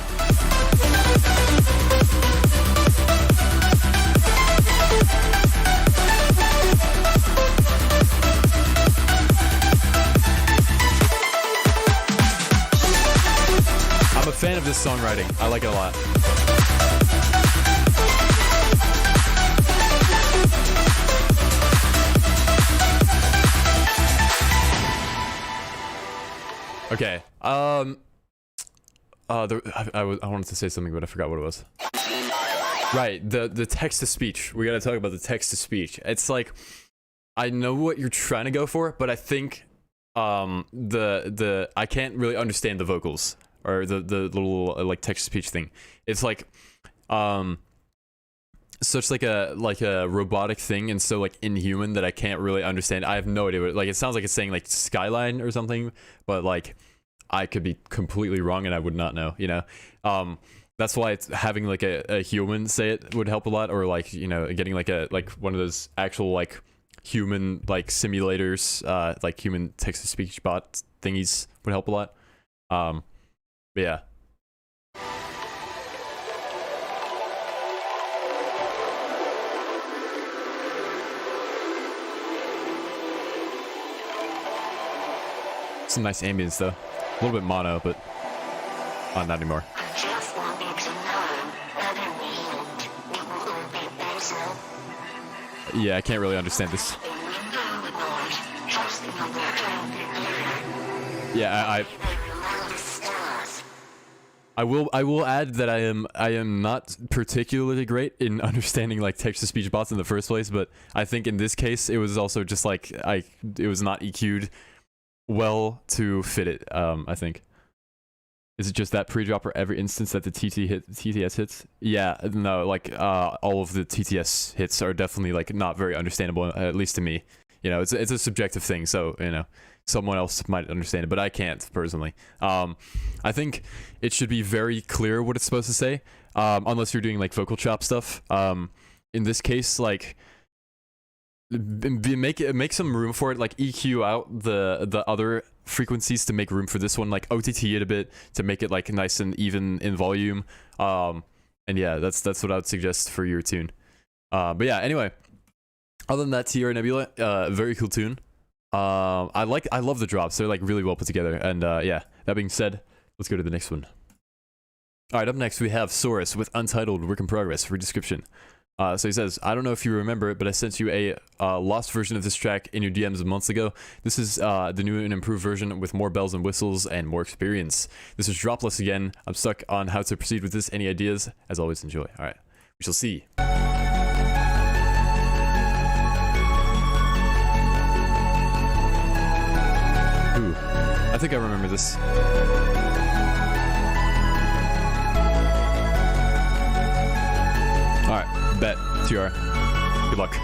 I'm a fan of this songwriting. I like it a lot. Okay. I wanted to say something, but I forgot what it was. Right, the text to speech. We gotta talk about the text to speech. It's like, I know what you're trying to go for, but I think I can't really understand the vocals or the little like text to speech thing. It's like such like a robotic thing and so like inhuman that I can't really understand. I have no idea what, like, it sounds like it's saying like skyline or something, but like I could be completely wrong and I would not know, you know. That's why it's having like a human say it would help a lot, or like, you know, getting like one of those actual like human like simulators, like human text to speech bot thingies would help a lot. But yeah. Some nice ambience though. A little bit mono, but not anymore. Yeah, I can't really understand this. Yeah, I will add that I am not particularly great in understanding like text to speech bots in the first place, but I think in this case it was also just like it was not EQ'd well to fit it. I think. Is it just that pre-drop for every instance that the TTS hits? Yeah, no, like all of the TTS hits are definitely like not very understandable, at least to me. You know, it's a subjective thing, so you know, someone else might understand it, but I can't personally. I think it should be very clear what it's supposed to say, unless you're doing like vocal chop stuff. In this case, like make some room for it, like EQ out the other frequencies to make room for this one, like OTT it a bit to make it like nice and even in volume. And yeah, that's what I would suggest for your tune. But yeah, anyway, other than that, Tierra Nebula, very cool tune. I love the drops, they're like really well put together. And yeah, that being said, let's go to the next one. All right, up next we have Saurus with Untitled Work in Progress for description. So he says, I don't know if you remember it, but I sent you a lost version of this track in your DMs months ago. This is the new and improved version with more bells and whistles and more experience. This is dropless again. I'm stuck on how to proceed with this. Any ideas? As always, enjoy. All right, we shall see. Ooh, I think I remember this. All right. Bet, TR. Good luck.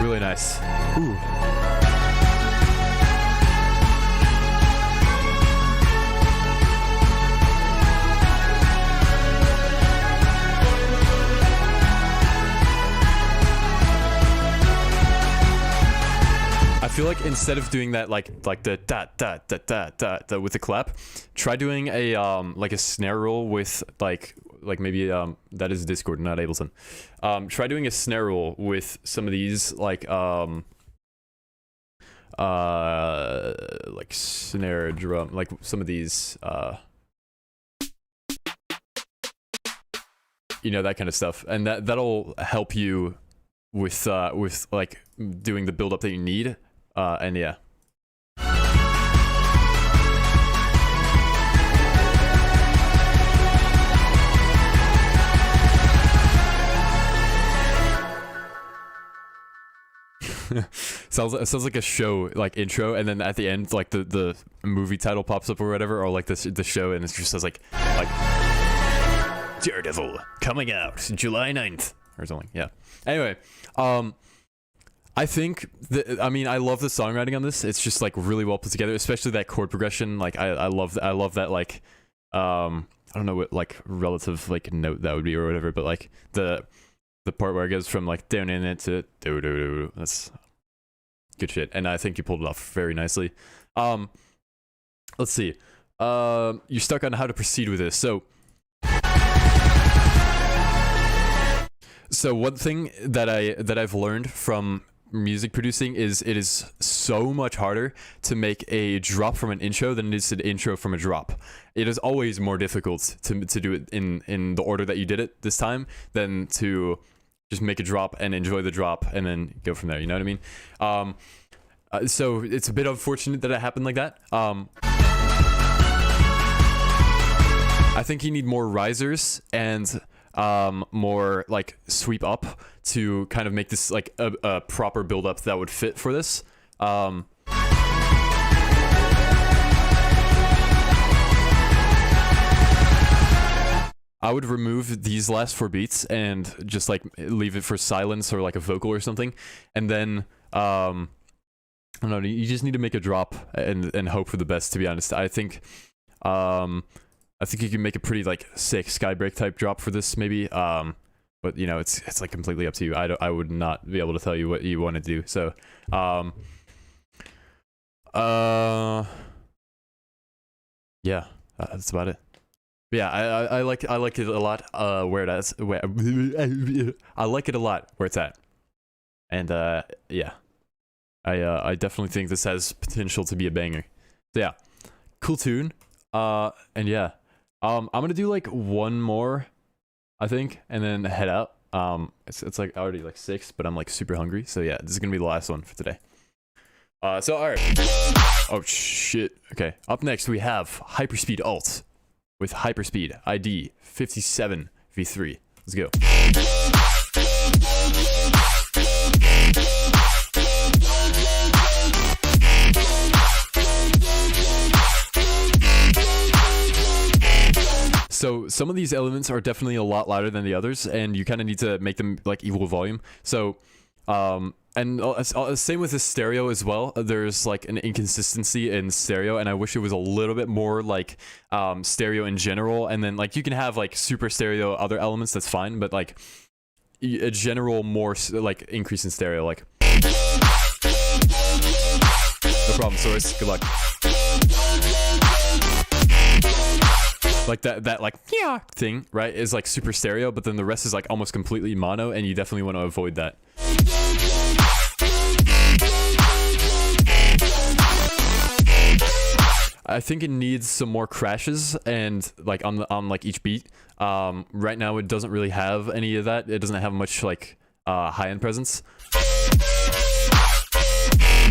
Really nice. Ooh. I feel like instead of doing that like the da da da da da with the clap, try doing a like a snare roll with like maybe that is Discord, not Ableton. Try doing a snare roll with some of these like snare drum, like some of these you know, that kind of stuff, and that'll help you with like doing the build up that you need. And yeah. sounds like a show like intro, and then at the end like the movie title pops up or whatever, or like the show, and it just says like Daredevil coming out July 9th or something. Yeah. Anyway, I think I love the songwriting on this. It's just like really well put together, especially that chord progression. Like I love that like I don't know what like relative like note that would be or whatever, but like the part where it goes from like down in it to do do do. That's good shit, and I think you pulled it off very nicely. Let's see. You're stuck on how to proceed with this. So one thing that I've learned from music producing is it is so much harder to make a drop from an intro than it is to intro from a drop. It is always more difficult to do it in the order that you did it this time than to just make a drop and enjoy the drop and then go from there. You know what I mean? So it's a bit unfortunate that it happened like that. I think you need more risers and more like sweep up to kind of make this like a proper build up that would fit for this. I would remove these last 4 beats and just like leave it for silence or like a vocal or something, and then I don't know. You just need to make a drop and hope for the best. To be honest, I think you can make a pretty like sick Skybreak type drop for this maybe. But you know, it's like completely up to you. I would not be able to tell you what you want to do. So yeah, that's about it. But yeah, I like it a lot. Where that's where I like it a lot where it's at, and yeah, I definitely think this has potential to be a banger. So yeah, cool tune. And yeah, I'm gonna do like one more, I think, and then head out. It's like already like 6, but I'm like super hungry. So yeah, this is gonna be the last one for today. So alright. Oh shit. Okay. Up next we have Hyperspeed Alt with Hyperspeed ID 57v3. Let's go. So some of these elements are definitely a lot louder than the others, and you kind of need to make them like equal volume. So, and same with the stereo as well. There's like an inconsistency in stereo, and I wish it was a little bit more like stereo in general. And then like you can have like super stereo other elements, that's fine, but like a general more like increase in stereo, like no problem, Source. Good luck. Like that like yeah thing, right, is like super stereo, but then the rest is like almost completely mono, and you definitely want to avoid that. I think it needs some more crashes and like on like each beat. Right now it doesn't really have any of that. It doesn't have much like high-end presence.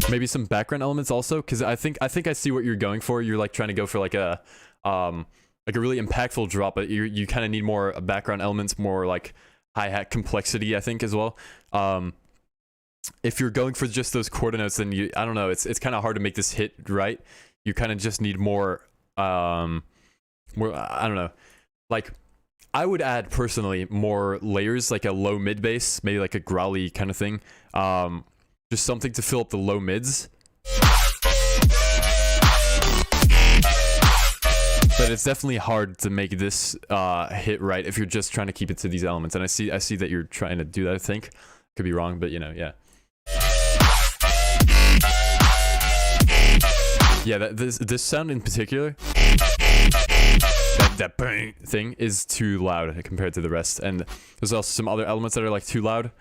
Maybe some background elements also, because I think I see what you're going for. You're like trying to go for like a really impactful drop, but you kind of need more background elements, more like hi-hat complexity, I think, as well. If you're going for just those quarter notes, then I don't know, it's kind of hard to make this hit right. You kind of just need more I don't know, like I would add personally more layers, like a low mid bass, maybe like a growly kind of thing, just something to fill up the low mids. But it's definitely hard to make this hit right if you're just trying to keep it to these elements. And I see that you're trying to do that, I think. Could be wrong, but you know, yeah. Yeah, this sound in particular, that bang thing is too loud compared to the rest. And there's also some other elements that are like too loud.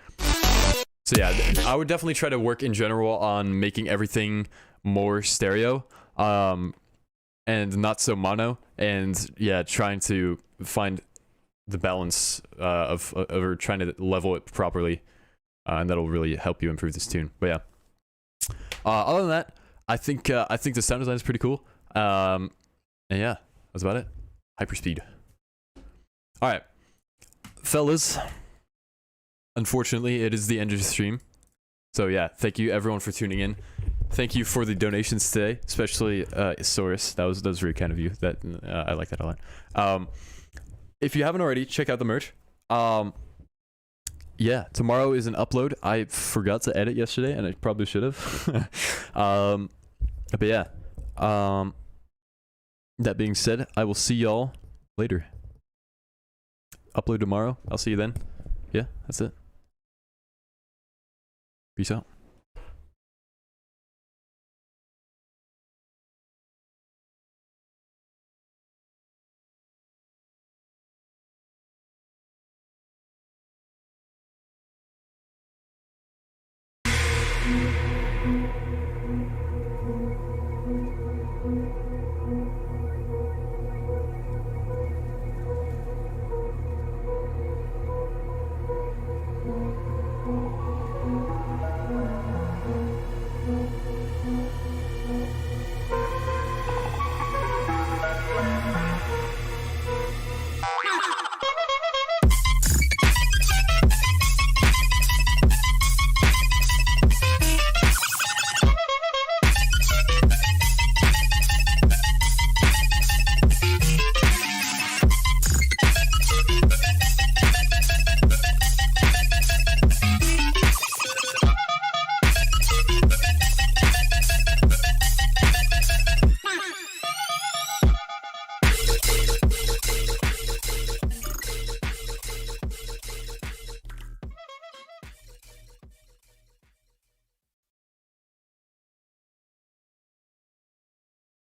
So yeah, I would definitely try to work in general on making everything more stereo. And not so mono, and yeah, trying to find the balance of or trying to level it properly, and that'll really help you improve this tune. But yeah, other than that, I think the sound design is pretty cool. And yeah, that's about it. Hyperspeed. All right, fellas. Unfortunately, it is the end of the stream. So yeah, thank you everyone for tuning in. Thank you for the donations today, especially Saurus. That was very kind of you. That I like that a lot. If you haven't already, check out the merch. Yeah, tomorrow is an upload. I forgot to edit yesterday, and I probably should have. But yeah. That being said, I will see y'all later. Upload tomorrow. I'll see you then. Yeah, that's it. Peace out.